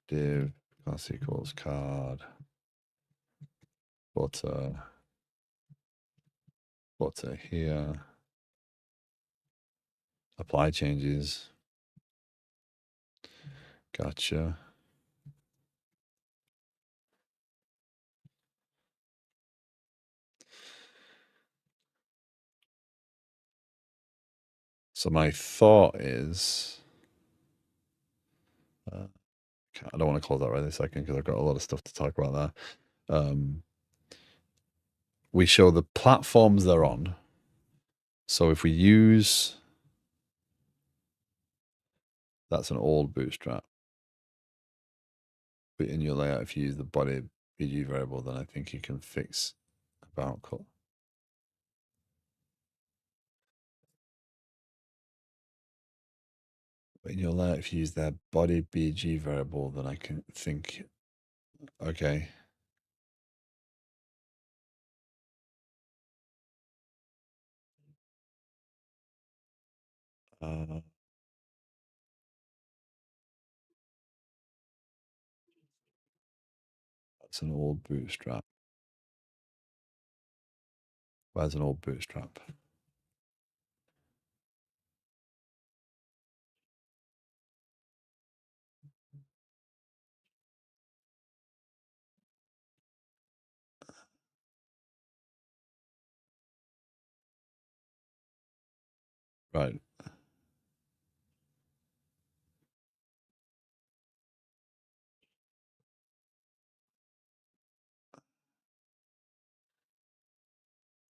A: div class equals card, butter here, apply changes. Gotcha. So my thought is, I don't want to close that right this second because I've got a lot of stuff to talk about there. We show the platforms they're on. So if we use, that's an old Bootstrap. But in your layout, if you use the body BG variable, then I think you can fix about color. In your layout, if you use that body BG variable, then I can think, okay. That's an old bootstrap. Where's an old bootstrap? Right.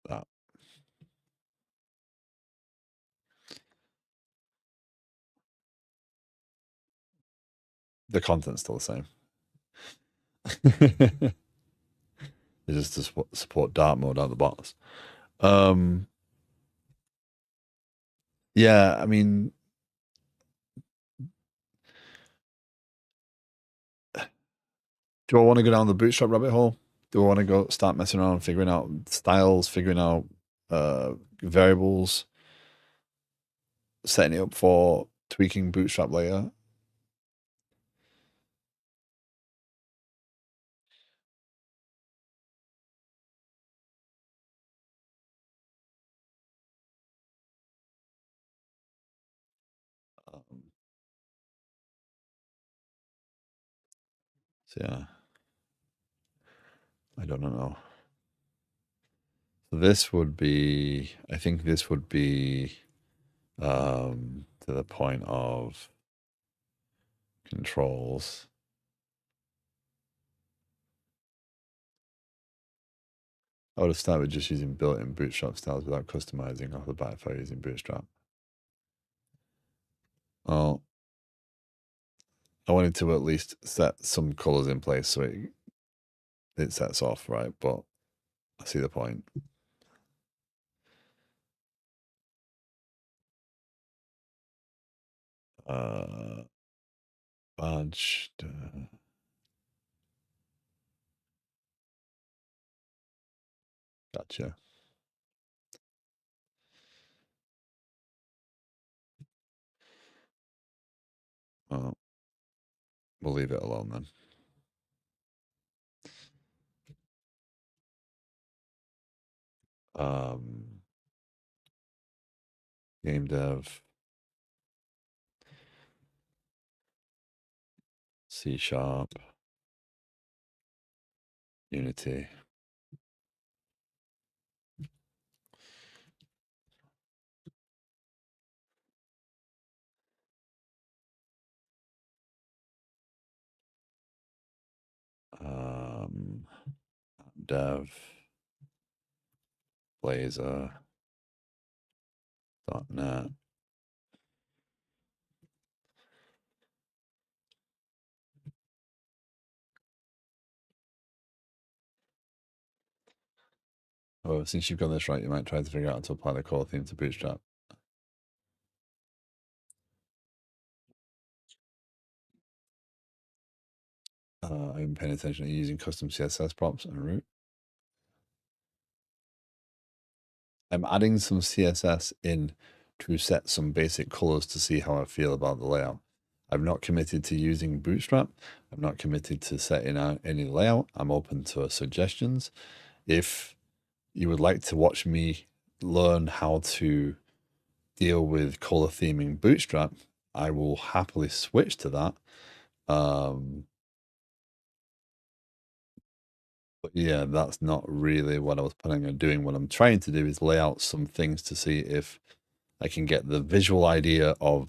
A: That. The content's still the same. It's just to support dark mode out of the box. Yeah, I mean, do I want to go down the bootstrap rabbit hole? Do I want to go start messing around, figuring out styles, figuring out variables, setting it up for tweaking bootstrap layer? So yeah, I don't know. So this would be, I think this would be to the point of controls. I would have started with just using built-in bootstrap styles without customizing off the bat if I were using bootstrap. Oh, I wanted to at least set some colors in place so it sets off, right? But I see the point. Badge. Gotcha. Oh, we'll leave it alone then. Game dev. C#. Unity. Dev. Blazor. .NET. Oh, since you've got this right, you might try to figure out how to apply the core theme to Bootstrap. I'm paying attention to using custom CSS props and root. I'm adding some CSS in to set some basic colors to see how I feel about the layout. I'm not committed to using Bootstrap. I'm not committed to setting out any layout. I'm open to suggestions. If you would like to watch me learn how to deal with color theming Bootstrap, I will happily switch to that. But yeah, that's not really what I was planning on doing. What I'm trying to do is lay out some things to see if I can get the visual idea of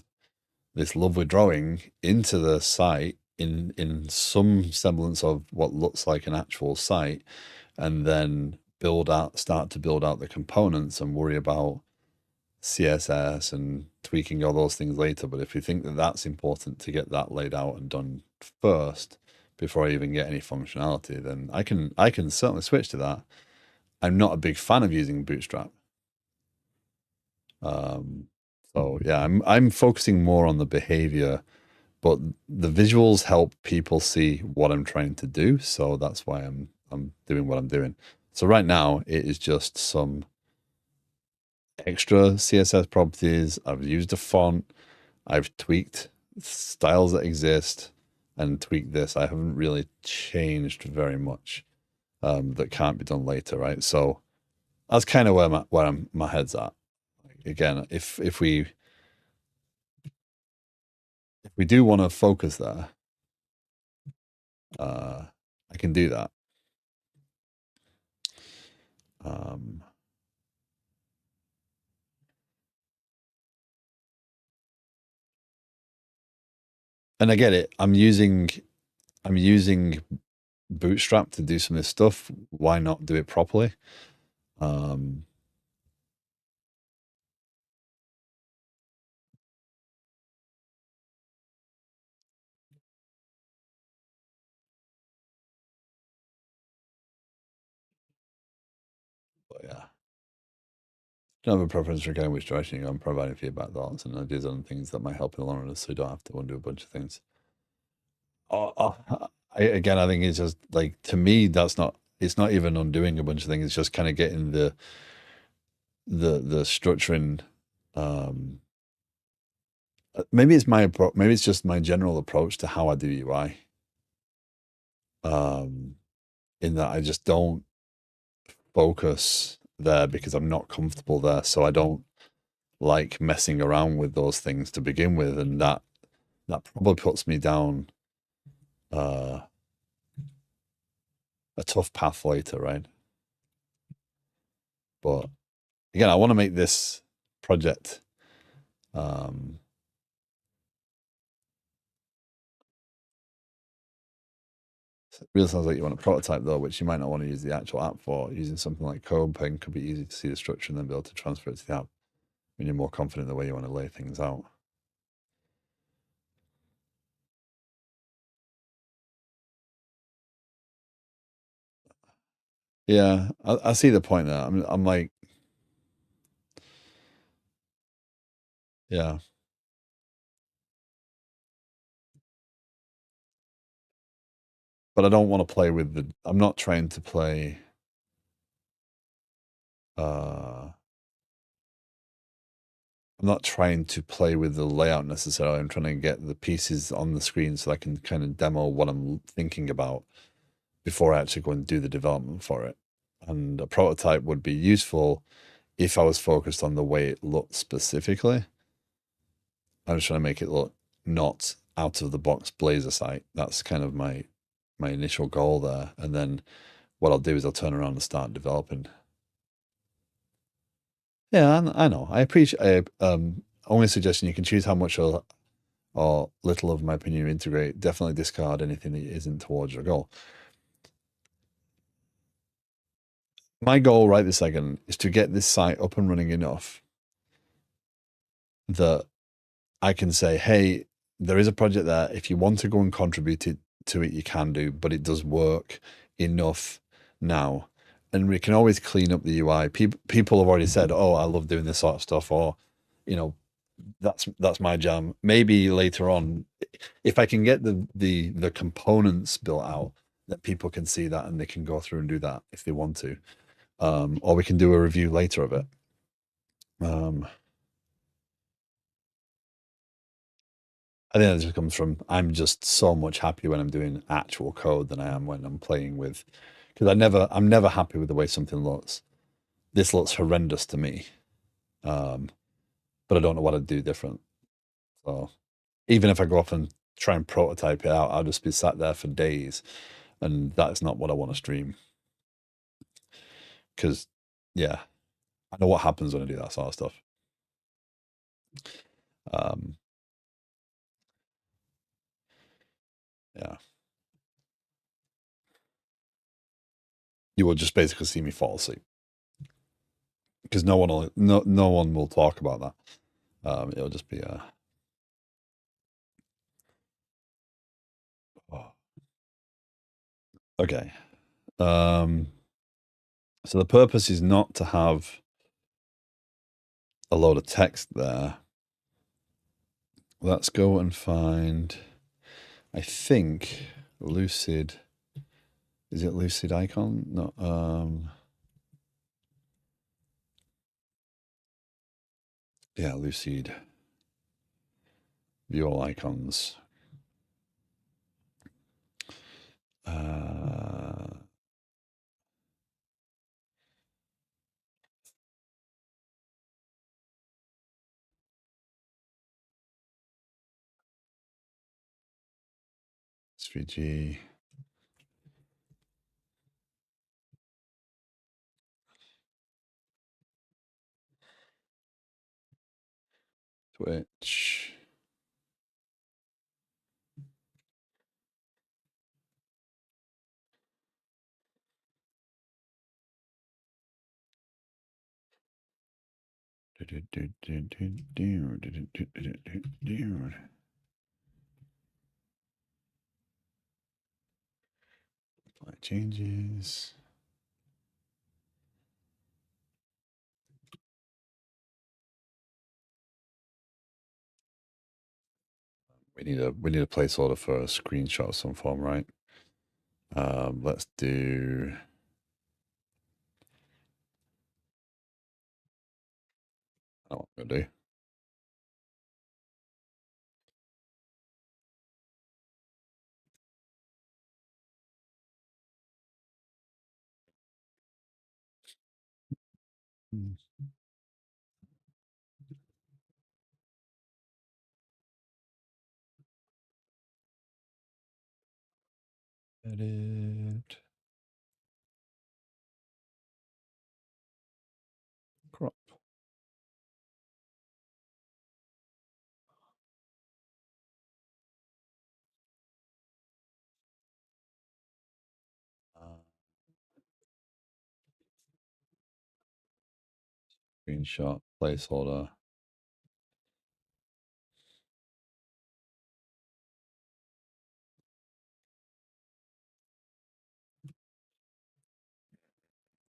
A: this lovely drawing into the site in some semblance of what looks like an actual site, and then start to build out the components and worry about CSS and tweaking all those things later. But if you think that that's important to get that laid out and done first, before I even get any functionality, then I can certainly switch to that. I'm not a big fan of using Bootstrap. So yeah, I'm focusing more on the behavior, but the visuals help people see what I'm trying to do. So that's why I'm doing what I'm doing. So right now it is just some extra CSS properties. I've used a font. I've tweaked styles that exist and tweaked this. I haven't really changed very much that can't be done later, right? So that's kind of where my head's at. Again, if we do want to focus there, I can do that. Um, and I get it. I'm using Bootstrap to do some of this stuff. Why not do it properly? Um, but yeah, don't have a preference regarding which direction you go. I'm providing feedback, thoughts, and ideas on things that might help in the long run, so you don't have to undo a bunch of things. Again, I think it's just like, to me, that's not. It's not even undoing a bunch of things. It's just kind of getting the structuring. Um, maybe it's maybe it's just my general approach to how I do UI. Um, in that I just don't focus there because I'm not comfortable there. So I don't like messing around with those things to begin with, and that probably puts me down uh, a tough path later, right? But again, I want to make this project. Um, it really sounds like you want a prototype though, which you might not want to use the actual app for. Using something like CodePen could be easy to see the structure and then be able to transfer it to the app when you're more confident in the way you want to lay things out. Yeah, I see the point there. I'm like, yeah, but I don't want to play with the. I'm not trying to play. Uh, I'm not trying to play with the layout necessarily. I'm trying to get the pieces on the screen so I can kind of demo what I'm thinking about before I actually go and do the development for it. And a prototype would be useful if I was focused on the way it looked specifically. I'm just trying to make it look not out of the box Blazor site. That's kind of my initial goal there. And then what I'll do is I'll turn around and start developing. Yeah, I know. I appreciate. Only suggestion, you can choose how much or little of my opinion you integrate. Definitely discard anything that isn't towards your goal. My goal right this second is to get this site up and running enough that I can say, hey, there is a project there. If you want to go and contribute to it, you can do, but it does work enough now. And we can always clean up the UI. People have already said, oh, I love doing this sort of stuff, or, you know, that's my jam. Maybe later on, if I can get the components built out, that people can see that and they can go through and do that if they want to. Or we can do a review later of it. I think that just comes from, I'm just so much happier when I'm doing actual code than I am when I'm playing with, because I'm never happy with the way something looks. This looks horrendous to me, um, but I don't know what I'd do different. So even if I go off and try and prototype it out, I'll just be sat there for days, and that's not what I want to stream. Because yeah, I know what happens when I do that sort of stuff. Um, yeah, you will just basically see me fall asleep because no one will talk about that. It'll just be oh, Okay. So the purpose is not to have a load of text there. Let's go and find, I think, Lucid. Is it Lucid icon? No. Yeah, Lucid. View all icons. SVG. Twitch. Apply changes. We need a placeholder for a screenshot of some form, right? Let's do. I don't know what I'm gonna do. Edit. Crop. Screenshot placeholder.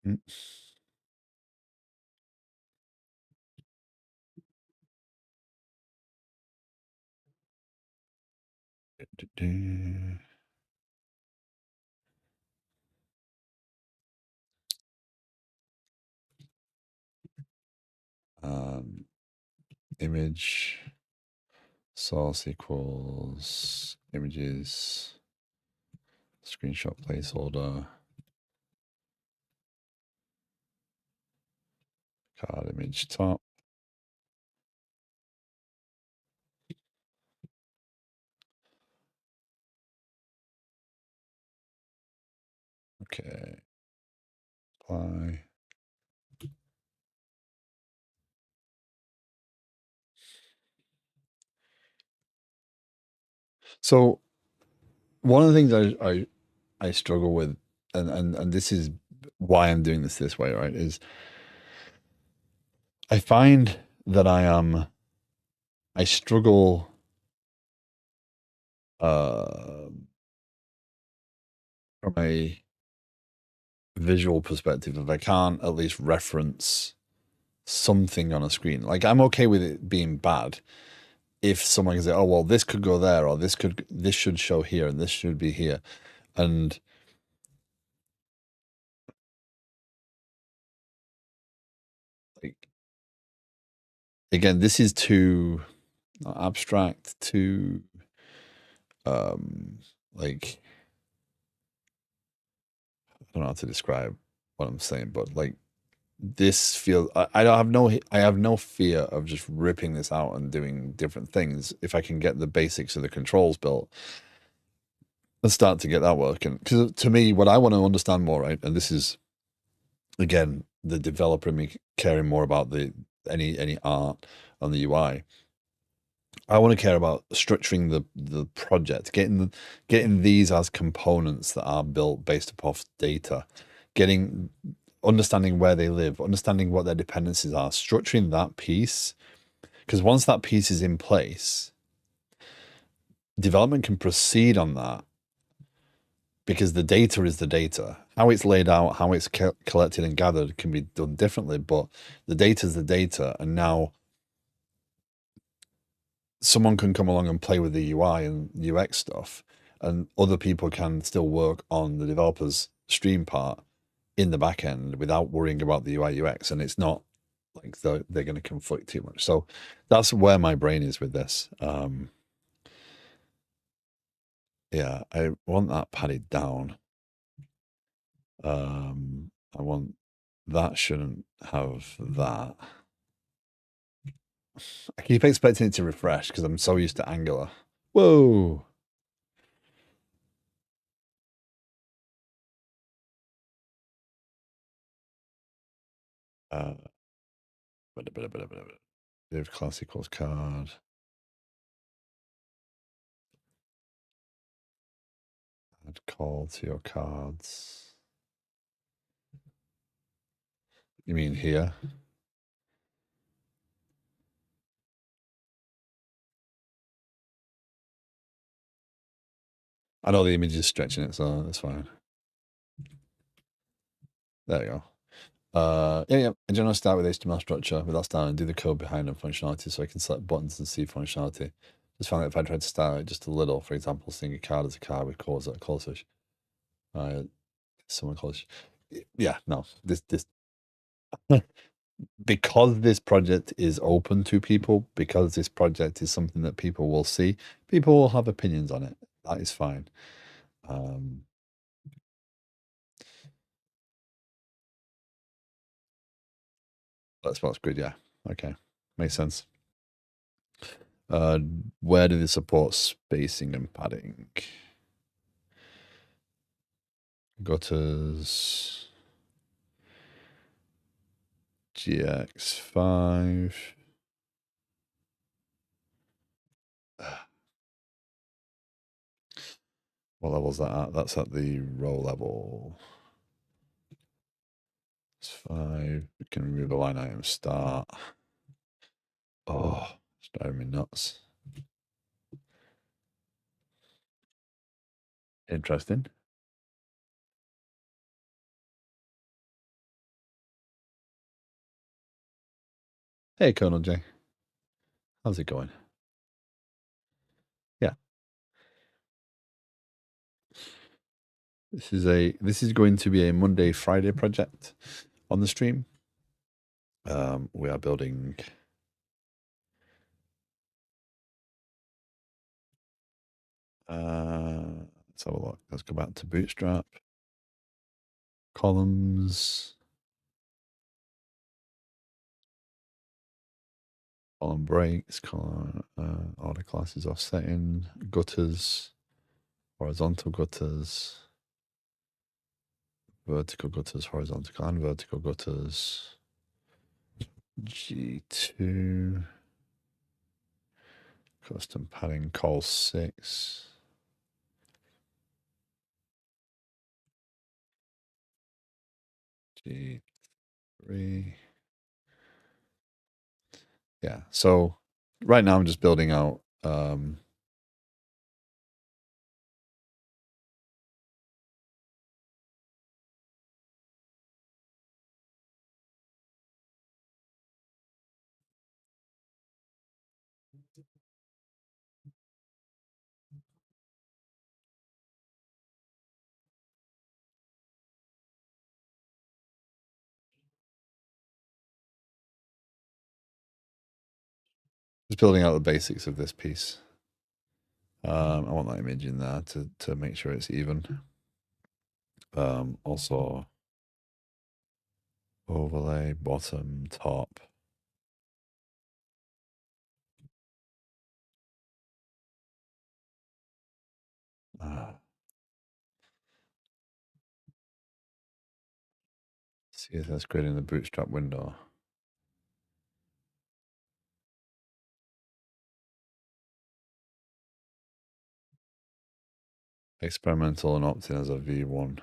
A: Mm. Image source equals images screenshot placeholder card image top. Okay. Apply. So one of the things I struggle with, and this is why I'm doing this way, right? Is I find that I struggle from a visual perspective if I can't at least reference something on a screen. Like I'm okay with it being bad if someone can say, "Oh well, this could go there, or this should show here, and this should be here," and like again, this is too abstract, too like I don't know how to describe what I'm saying, but like this feels I don't have no I have no fear of just ripping this out and doing different things if I can get the basics of the controls built and start to get that working. Because to me, what I want to understand more, right, and this is again the developer and me caring more about the any art on the UI. I want to care about structuring the project, getting these as components that are built based upon data, getting understanding where they live, understanding what their dependencies are, structuring that piece. Because once that piece is in place, development can proceed on that because the data is the data. How it's laid out, how it's collected and gathered can be done differently, but the data is the data. And now someone can come along and play with the UI and UX stuff, and other people can still work on the developers stream part in the back end without worrying about the UI UX. And it's not like they're going to conflict too much. So that's where my brain is with this. Yeah, I want that padded down. I want that shouldn't have that. I keep expecting it to refresh because I'm so used to Angular. Whoa. Uh, div class equals card. Add call to your cards. You mean here? I know the image is stretching it, so that's fine. There you go. Yeah. In general, start with HTML structure with that style and do the code behind the functionality so I can select buttons and see functionality. Just found that if I tried to style it just a little, for example, seeing a card as a card with chords that are closest, someone close. Yeah, no, this because this project is open to people, because this project is something that people will see, people will have opinions on it. That is fine. That's what's good. Yeah. Okay. Makes sense. Where do they support spacing and padding? Gutters. GX5. What level's that at? That's at the row level. It's 5. We can remove a line item start. Oh, it's driving me nuts. Interesting. Hey, Colonel J. How's it going? Yeah. This is going to be a Monday, Friday project on the stream. We are building let's have a look. Let's go back to Bootstrap. Columns. Column breaks, column order classes offsetting, gutters, horizontal gutters, vertical gutters, horizontal and vertical gutters. G2. Custom padding, col 6. G3. Yeah, so right now I'm just building out the basics of this piece. I want that image in there to make sure it's even. Also overlay, bottom, top. CSS grid in the Bootstrap window. Experimental and opt-in as a V1.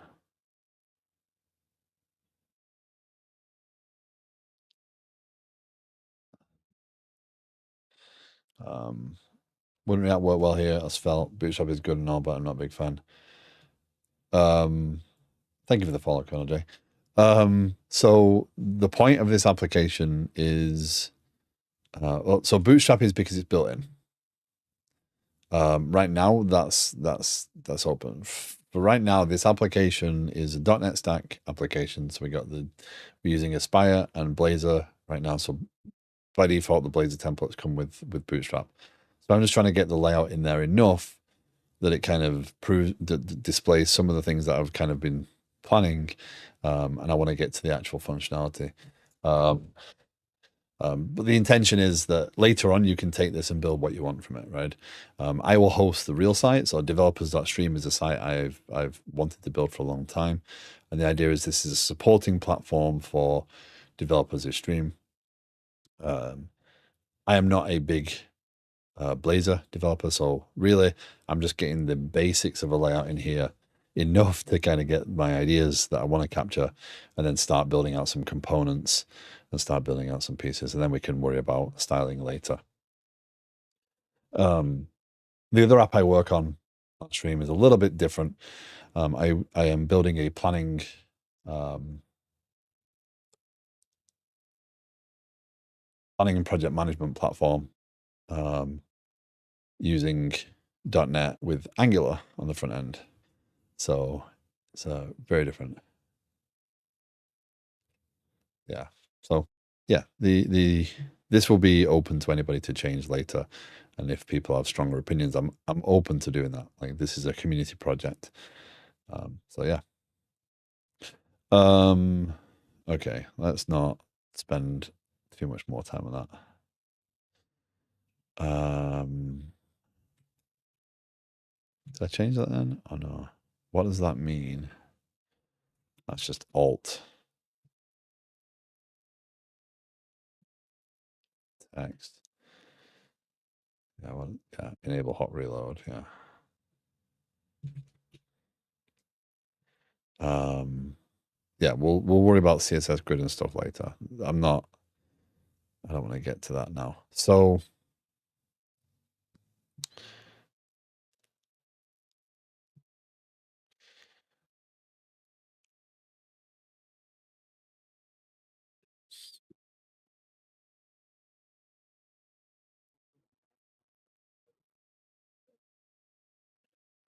A: Wouldn't that work well here? As felt Bootstrap is good and all, but I'm not a big fan. Thank you for the follow, Colonel J. So the point of this application is, so Bootstrap is because it's built in. Right now, that's open. For right now, this application is a .NET Stack application. So we're using Aspire and Blazor right now. So by default, the Blazor templates come with Bootstrap. So I'm just trying to get the layout in there enough that it kind of displays some of the things that I've kind of been planning, and I want to get to the actual functionality. But the intention is that later on you can take this and build what you want from it, right? I will host the real site, so developers.stream is a site I've wanted to build for a long time, and the idea is this is a supporting platform for developers who stream. I am not a big Blazor developer, so really I'm just getting the basics of a layout in here enough to kind of get my ideas that I want to capture, and then start building out some components and start building out some pieces, and then we can worry about styling later. The other app I work on stream is a little bit different. I am building a planning and project management platform using .NET with Angular on the front end. So it's very different. Yeah. So yeah, this will be open to anybody to change later. And if people have stronger opinions, I'm open to doing that. Like, this is a community project. So yeah. Okay, let's not spend too much more time on that. Did I change that then? Oh no. What does that mean? That's just Alt text. Yeah, well, yeah, enable hot reload. Yeah. Yeah, we'll worry about CSS grid and stuff later. I don't want to get to that now. So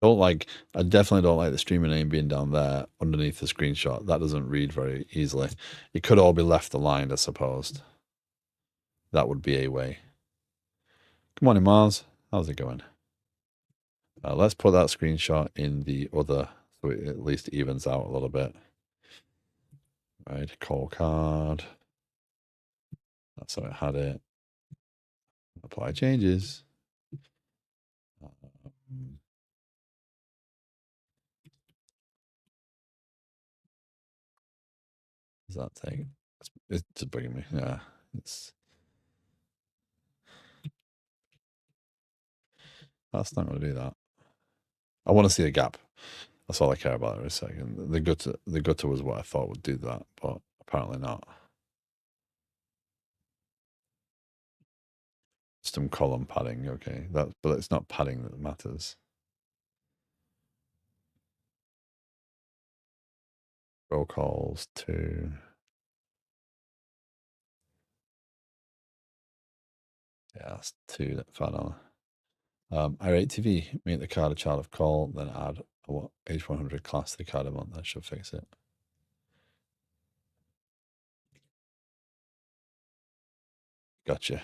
A: I definitely don't like the streamer name being down there underneath the screenshot. That doesn't read very easily. It could all be left aligned, I suppose. That would be a way. Good morning, Mars. How's it going? Let's put that screenshot in the other, so it at least evens out a little bit. Right, call card. That's how it had it. Apply changes. Does that take? It's just bugging me. Yeah, that's not going to do that. I want to see a gap. That's all I care about for a second. The gutter was what I thought would do that, but apparently not. Some column padding, okay. But it's not padding that matters. Roll calls to. Yeah, that's too far down. irate TV, make the card a child of call, then add a H100 class to the card amount. That should fix it. Gotcha.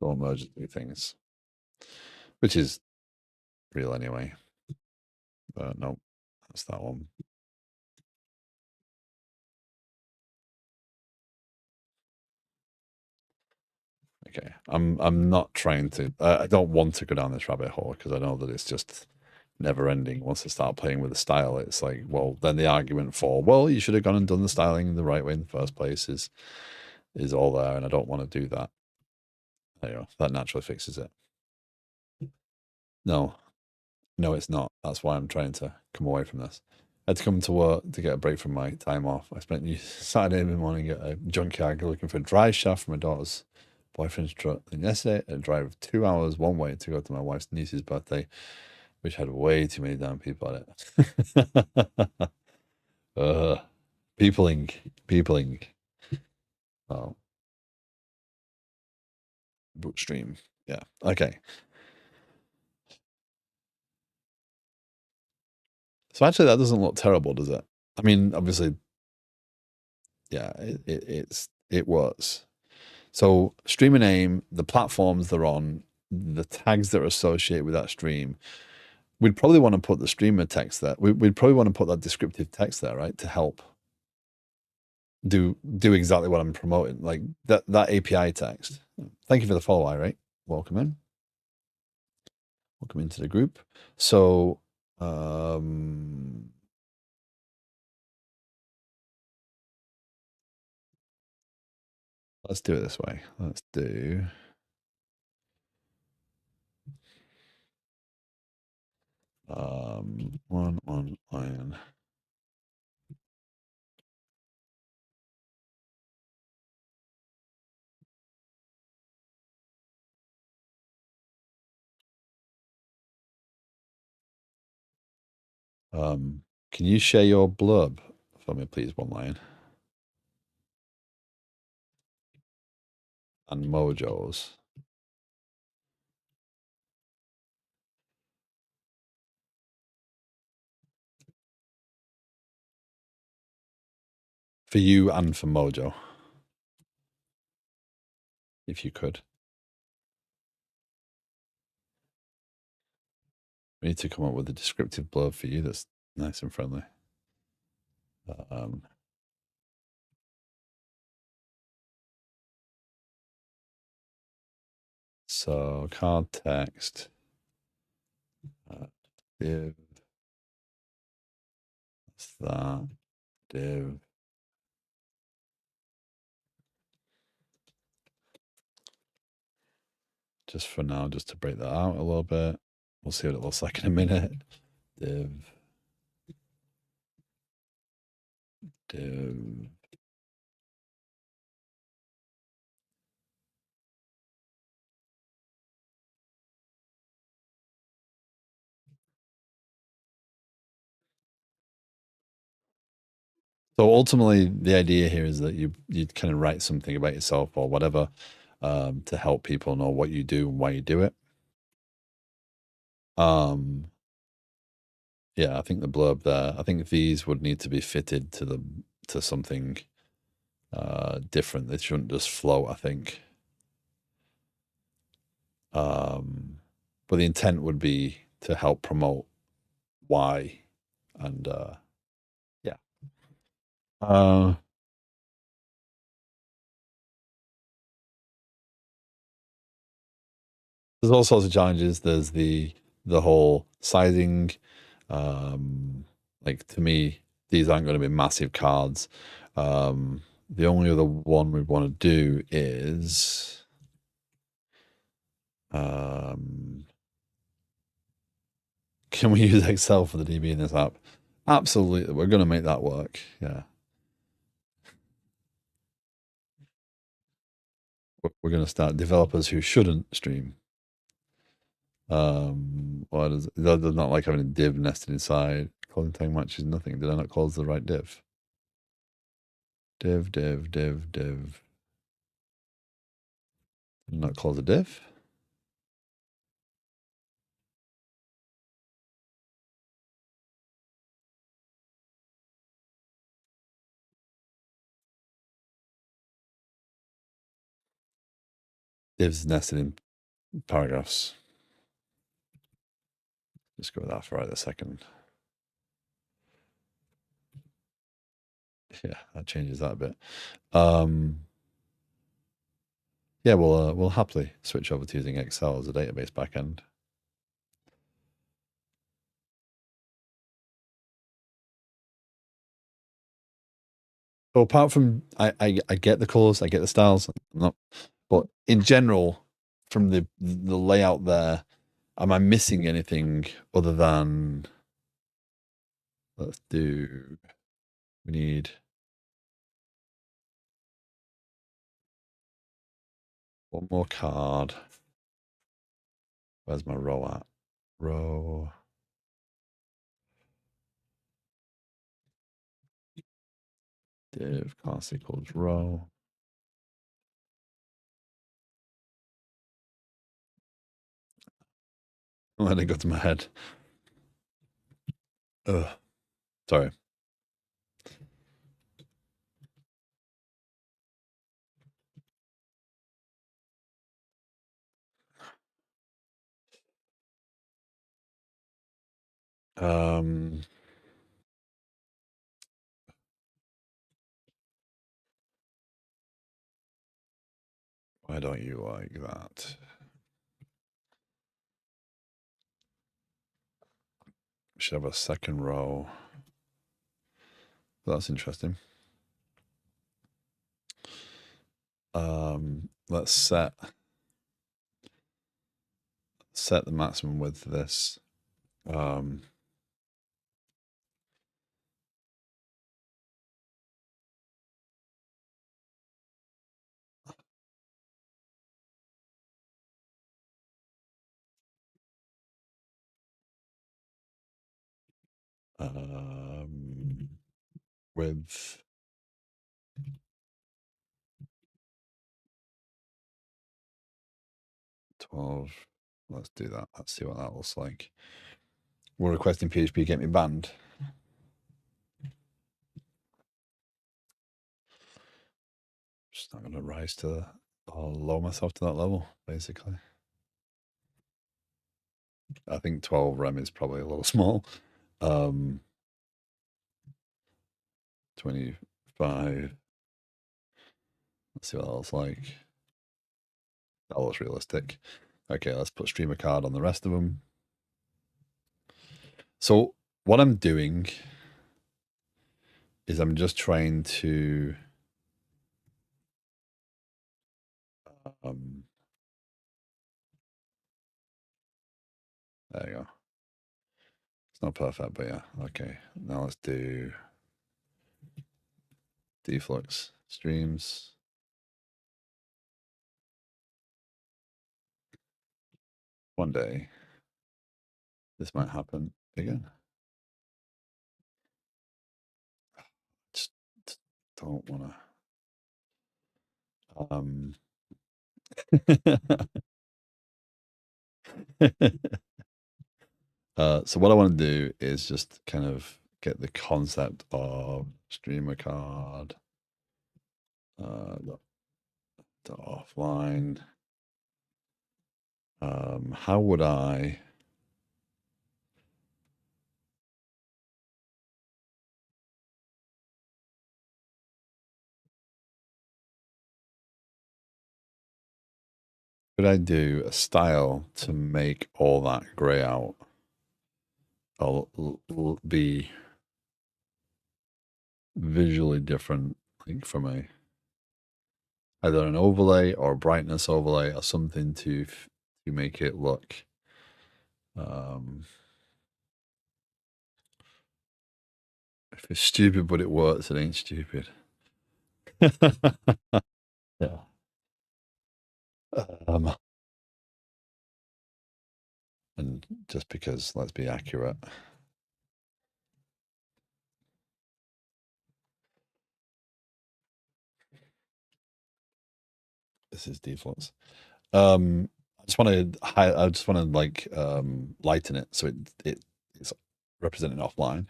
A: Don't merge the two things, which is real anyway. But no, that's that one. Okay, I'm not trying to. I don't want to go down this rabbit hole because I know that it's just never ending. Once I start playing with the style, it's like, well, then the argument for, well, you should have gone and done the styling the right way in the first place is all there, and I don't want to do that. There you go. That naturally fixes it. No, it's not. That's why I'm trying to come away from this. I had to come to work to get a break from my time off. I spent Saturday morning at a junkyard looking for a drive shaft for my daughter's boyfriend's truck. And yesterday, I drove 2 hours one way to go to my wife's niece's birthday, which had way too many damn people at it. Peopling, peopling. Oh, stream. Yeah. Okay. So actually, that doesn't look terrible, does it? I mean, obviously, yeah, it was. So streamer name, the platforms they're on, the tags that are associated with that stream. We'd probably want to put the streamer text there. We'd probably want to put that descriptive text there, right, to help do exactly what I'm promoting, like that API text. Thank you for the follow, right? Welcome in. Welcome into the group. So, let's do it this way. Let's do one on iron. Can you share your blurb for me, please? One line. And Mojo's. For you and for Mojo. If you could. We need to come up with a descriptive blurb for you that's nice and friendly. So card text, div, that's that, div. Just for now, just to break that out a little bit. We'll see what it looks like in a minute. Div, div. So ultimately, the idea here is that you kind of write something about yourself or whatever to help people know what you do and why you do it. Yeah, I think the blurb there. I think these would need to be fitted to something different. They shouldn't just float, I think. But the intent would be to help promote why, and yeah. There's all sorts of challenges. There's the whole sizing. Like to me, these aren't going to be massive cards. The only other one we want to do is can we use Excel for the DB in this app? Absolutely, we're going to make that work. Yeah. We're going to start developers who shouldn't stream. Why does that does not like having a div nested inside? Closing tag matches nothing. Did I not close the right div? Div. Did I not close a div? Divs nested in paragraphs. Just go with that for right a second. Yeah, that changes that a bit. Yeah, we'll happily switch over to using Excel as a database backend. So apart from I get the colors, I get the styles, but in general, from the layout there, am I missing anything other than let's do we need One more card. Where's my row at? Row. Div class equals row. Let it go to my head. Ugh. Sorry. Why don't you like that? Should have a second row. That's interesting. Let's set the maximum width of this. With 12. Let's do that. Let's see what that looks like. We're requesting PHP get me banned. Just not going to rise to or lower myself to that level, basically. I think 12 rem is probably a little small. 25. Let's see what that looks like. That looks realistic. Okay, let's put streamer card on the rest of them. So what I'm doing is I'm just trying to there you go. It's not perfect, but yeah, okay. Now let's do deflux streams. One day this might happen again. Just don't want to. So what I want to do is just kind of get the concept of streamer card to offline. How would I? Could I do a style to make all that grey out? I'll be visually different, like from a either an overlay or a brightness overlay or something to make it look if it's stupid but it works, it ain't stupid. Yeah. And just because, let's be accurate. This is deflux. I just want to like lighten it so it's representing offline.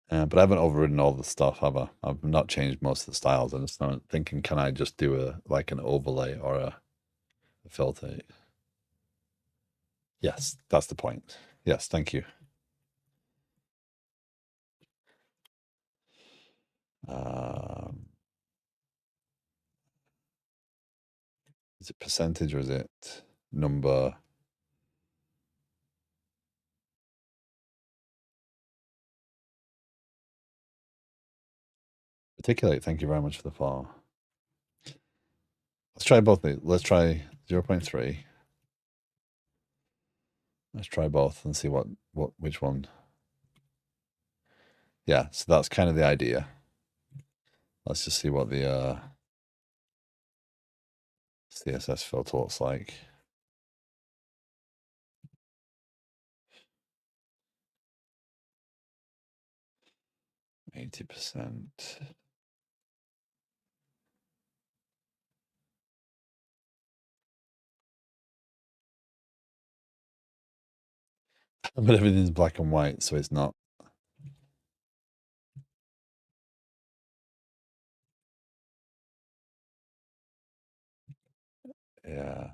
A: But I haven't overridden all the stuff, have I? I've not changed most of the styles. I'm just not thinking, can I just do an overlay or a filter? Yes, that's the point. Yes, thank you. Is it percentage or is it number? Articulate, thank you very much for the follow. Let's try both. Let's try 0.3. Let's try both and see which one. yeah, so that's kind of the idea. Let's just see what the CSS filter looks like. %. But everything's black and white, so it's not. Yeah.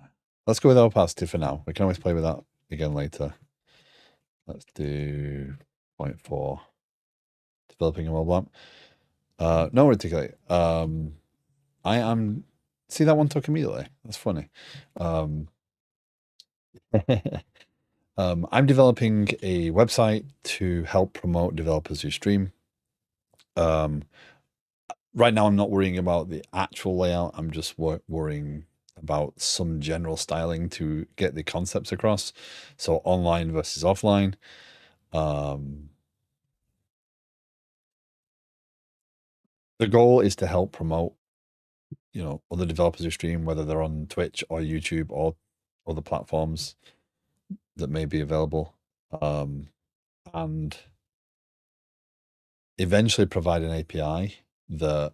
A: Let's go with opacity for now. We can always play with that again later. Let's do 0.4. Developing a mobile app. No, articulate. I am. See that one took immediately. That's funny. I'm developing a website to help promote developers who stream. Right now, I'm not worrying about the actual layout. I'm just worrying about some general styling to get the concepts across. So online versus offline. The goal is to help promote, other developers who stream, whether they're on Twitch or YouTube or other platforms that may be available. And eventually provide an API that,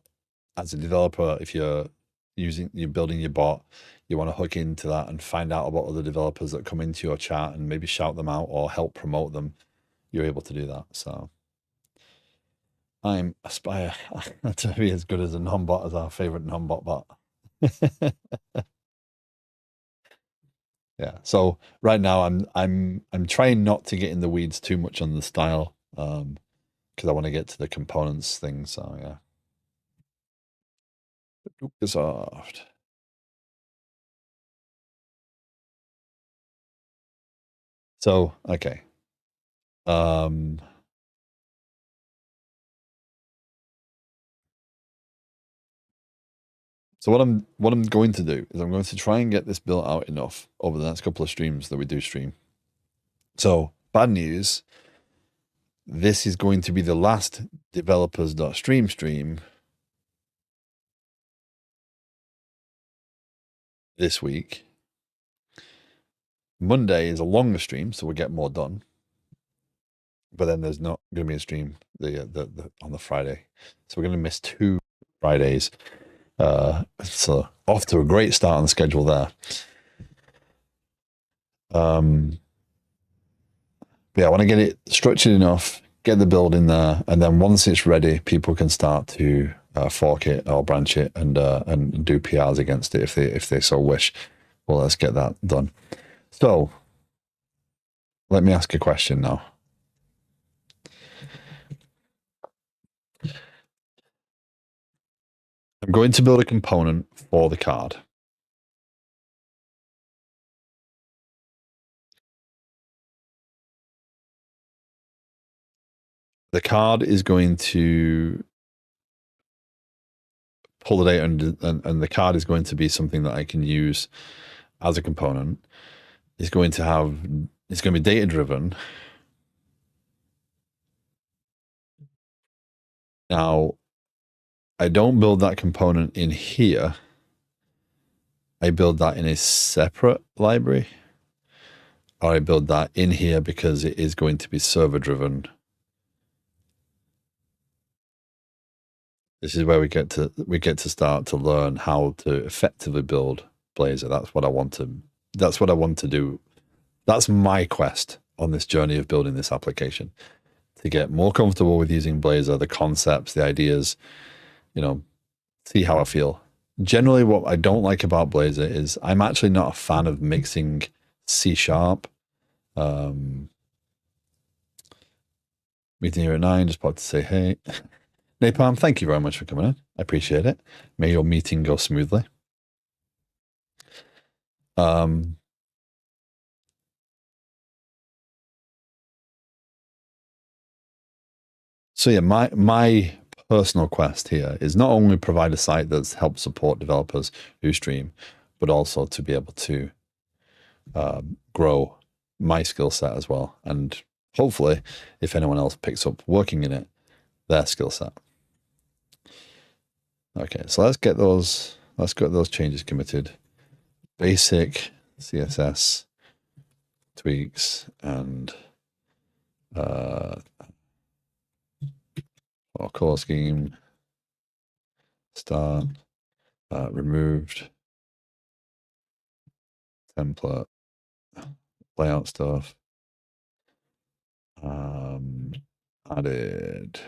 A: as a developer, if you're building your bot, you want to hook into that and find out about other developers that come into your chat and maybe shout them out or help promote them. You're able to do that. So I'm aspire to be as good as a non-bot as our favorite non-bot bot. Yeah. So right now I'm trying not to get in the weeds too much on the style, because I want to get to the components thing. So yeah. Ubisoft. So okay. So what I'm going to do is I'm going to try and get this built out enough over the next couple of streams that we do stream. So bad news, this is going to be the last developers.stream stream this week. Monday is a longer stream, so we'll get more done. But then there's not going to be a stream on the Friday, so we're going to miss 2 Fridays. So off to a great start on the schedule there. Yeah, I want to get it structured enough, get the build in there, and then once it's ready, people can start to fork it or branch it and do PRs against it if they so wish. Well, let's get that done. So let me ask a question now. I'm going to build a component for the card. The card is going to pull the data, and the card is going to be something that I can use as a component. It's going to be data driven. Now, I don't build that component in here. I build that in a separate library, or I build that in here because it is going to be server driven. This is where we get to start to learn how to effectively build Blazor. That's what I want to do. That's my quest on this journey of building this application, to get more comfortable with using Blazor, the concepts, the ideas, see how I feel. Generally, what I don't like about Blazor is I'm actually not a fan of mixing C#. Meeting here at 9, just popped to say hey. Napalm, thank you very much for coming in. I appreciate it. May your meeting go smoothly. So yeah, my personal quest here is not only provide a site that's helped support developers who stream, but also to be able to grow my skill set as well. And hopefully, if anyone else picks up working in it, their skill set. Okay, so let's get those changes committed. Basic CSS tweaks and or color scheme start removed template layout stuff added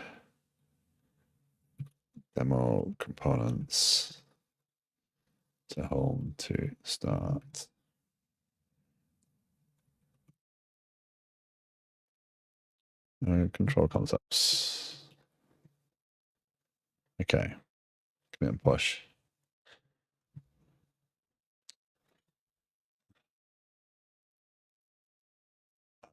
A: demo components to home to start. Control concepts. Okay. Commit and push.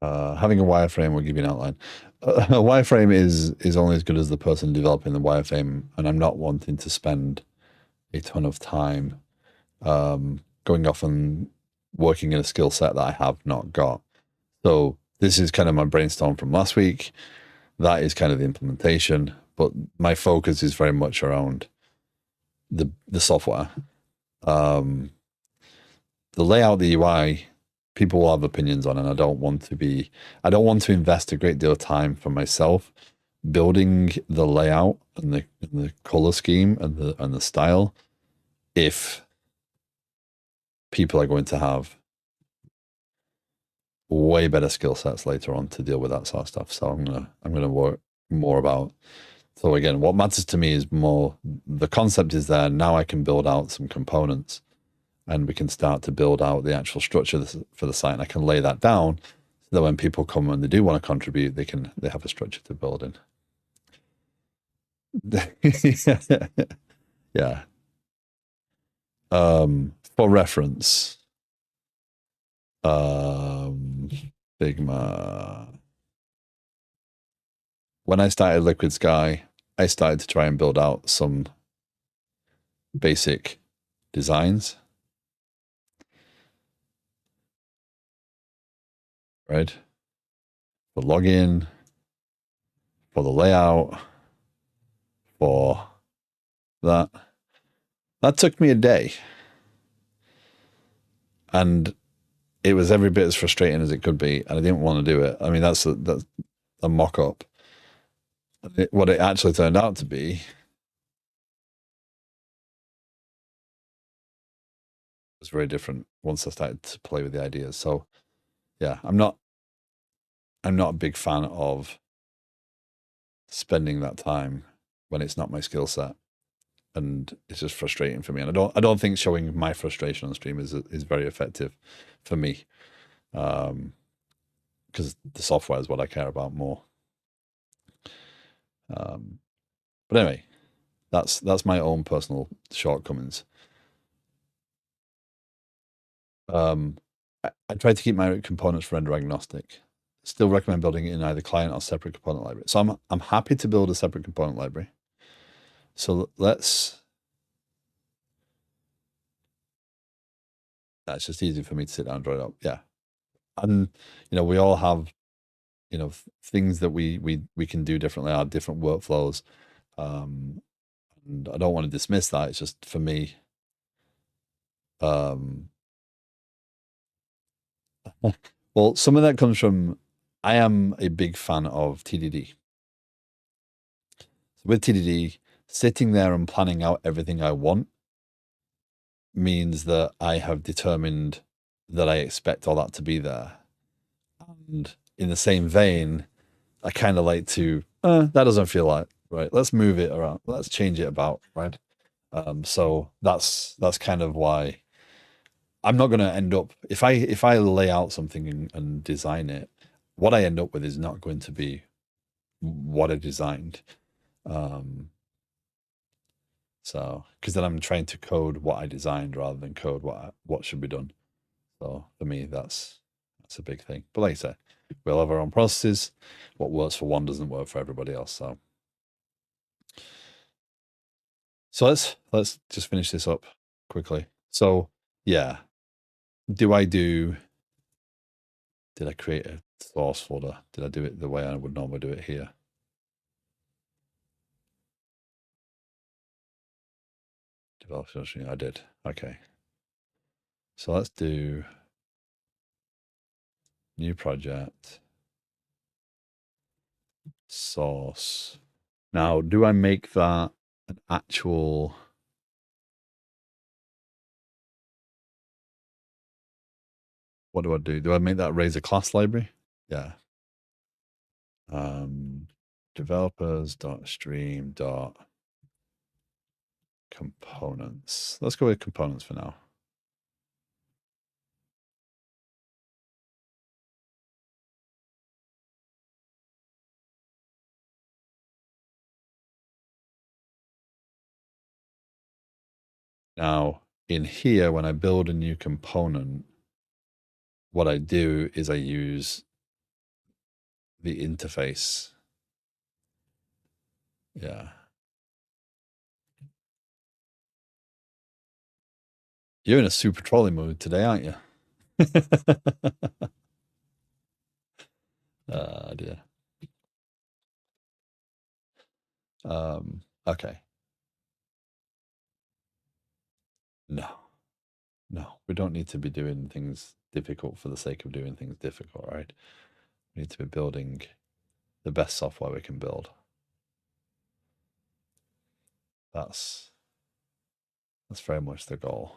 A: Having a wireframe will give you an outline. A wireframe is only as good as the person developing the wireframe, and I'm not wanting to spend a ton of time going off and working in a skill set that I have not got. So this is kind of my brainstorm from last week. That is kind of the implementation, but my focus is very much around the software. The layout, the UI, people will have opinions on, and I don't want to invest a great deal of time for myself building the layout and the color scheme and the style if people are going to have way better skill sets later on to deal with that sort of stuff. So I'm gonna work more about. So again, what matters to me is more the concept is there. Now I can build out some components, and we can start to build out the actual structure for the site. And I can lay that down so that when people come and they do want to contribute, they have a structure to build in. Yeah. For reference, Figma. When I started Liquid Sky, I started to try and build out some basic designs. Right? For login, for the layout, for that. That took me a day. And it was every bit as frustrating as it could be, and I didn't want to do it. I mean, that's a mock-up. What it actually turned out to be was very different once I started to play with the ideas. So yeah, I'm not a big fan of spending that time when it's not my skill set, and it's just frustrating for me. And I don't think showing my frustration on stream is very effective for me, because the software is what I care about more. But anyway, that's my own personal shortcomings. I try to keep my components render agnostic. Still recommend building it in either client or separate component library. So I'm happy to build a separate component library. So that's just easy for me to sit down and draw it up. Yeah. And we all have things that we can do differently, our different workflows. And I don't want to dismiss that. It's just for me, well, some of that comes from I am a big fan of TDD. With TDD, sitting there and planning out everything I want means that I have determined that I expect all that to be there. And in the same vein, I kind of like to, that doesn't feel like right. Let's move it around. Let's change it about, right? So that's kind of why I'm not going to end up if I lay out something and design it, what I end up with is not going to be what I designed. So because then I'm trying to code what I designed rather than code what should be done. So for me, that's a big thing. But like I said, we all have our own processes. What works for one doesn't work for everybody else. So let's just finish this up quickly. So yeah, did I create a source folder? Did I do it the way I would normally do it here? Developers.stream. I did. Okay. So let's do new project, source. Now, do I make that an actual? What do I do? Do I make that raise a class library? Yeah. Developers.stream. Components. Let's go with components for now. Now, in here, when I build a new component, what I do is I use the interface. Yeah. You're in a super trolley mood today, aren't you? Dear. Okay. No. No, we don't need to be doing things difficult for the sake of doing things difficult, right? We need to be building the best software we can build. That's very much the goal.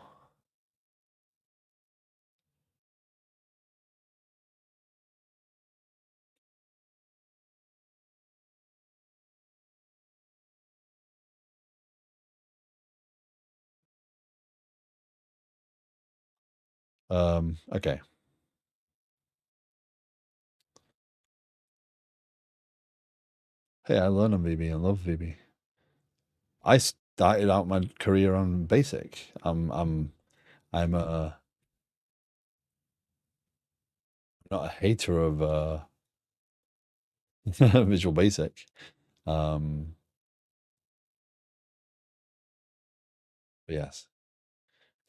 A: Okay. Hey, I learned on VB and love VB. I started out my career on Basic. I'm not a hater of Visual Basic. But yes,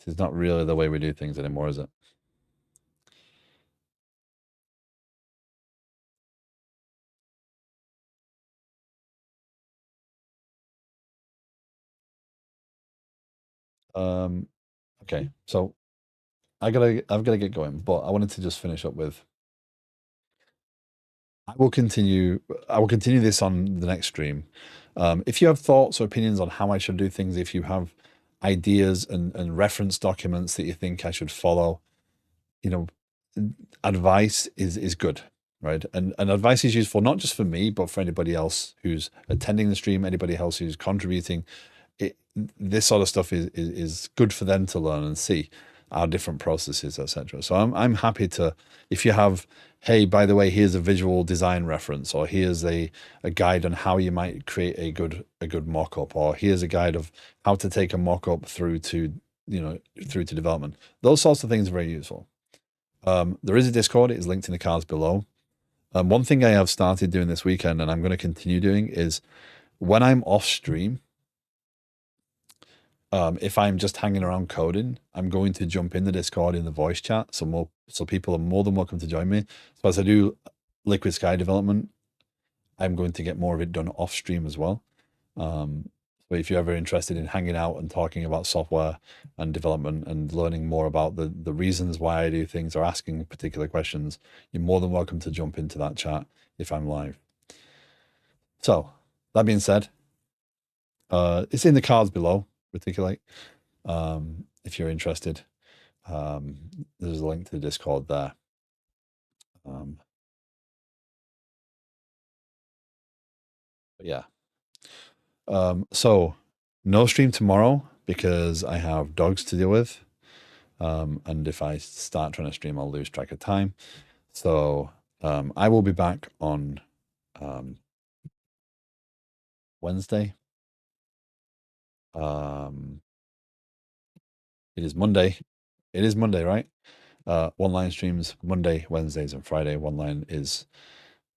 A: it's not really the way we do things anymore, is it? Okay, so I've got to get going, but I wanted to just finish up with I will continue this on the next stream. If you have thoughts or opinions on how I should do things, if you have ideas and reference documents that you think I should follow, you know, advice is good, right? And advice is useful not just for me, but for anybody else who's attending the stream, anybody else who's contributing. This sort of stuff is good for them to learn and see our different processes, etc. So I'm happy to, if you have, hey, by the way, here's a visual design reference, or here's a guide on how you might create a good mock-up, or here's a guide of how to take a mock-up through to development. Those sorts of things are very useful. There is a Discord. It is linked in the cards below. One thing I have started doing this weekend, and I'm going to continue doing, is when I'm off stream, if I'm just hanging around coding, I'm going to jump in the Discord in the voice chat. So people are more than welcome to join me. So as I do Liquid Sky development, I'm going to get more of it done off stream as well. So if you're ever interested in hanging out and talking about software and development and learning more about the reasons why I do things or asking particular questions, you're more than welcome to jump into that chat if I'm live. So that being said, it's in the cards below, particularly. If you're interested, there's a link to the Discord there. But yeah. So no stream tomorrow because I have dogs to deal with. And if I start trying to stream, I'll lose track of time. So I will be back on Wednesday. It is Monday. It is Monday, right? One line streams Monday, Wednesdays, and Friday. One line is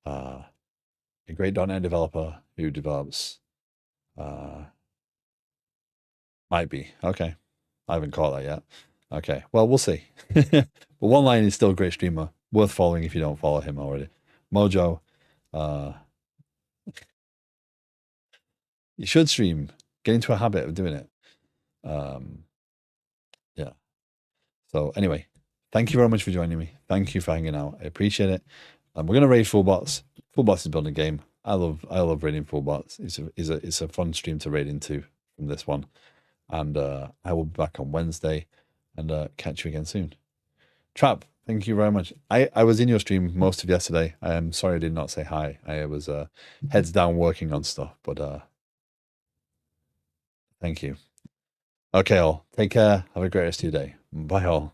A: a great .NET developer who develops. Might be. Okay. I haven't caught that yet. Okay. Well, we'll see. But one line is still a great streamer. Worth following if you don't follow him already. Mojo. You should stream. Get into a habit of doing it. Yeah. So anyway, thank you very much for joining me. Thank you for hanging out. I appreciate it. We're gonna raid full bots. Full bots is building a game. I love raiding full bots. It's a fun stream to raid into from this one. And I will be back on Wednesday and catch you again soon. Trap, thank you very much. I was in your stream most of yesterday. I am sorry I did not say hi. I was heads down working on stuff, but thank you. Okay, all. Take care. Have a great rest of your day. Bye, all.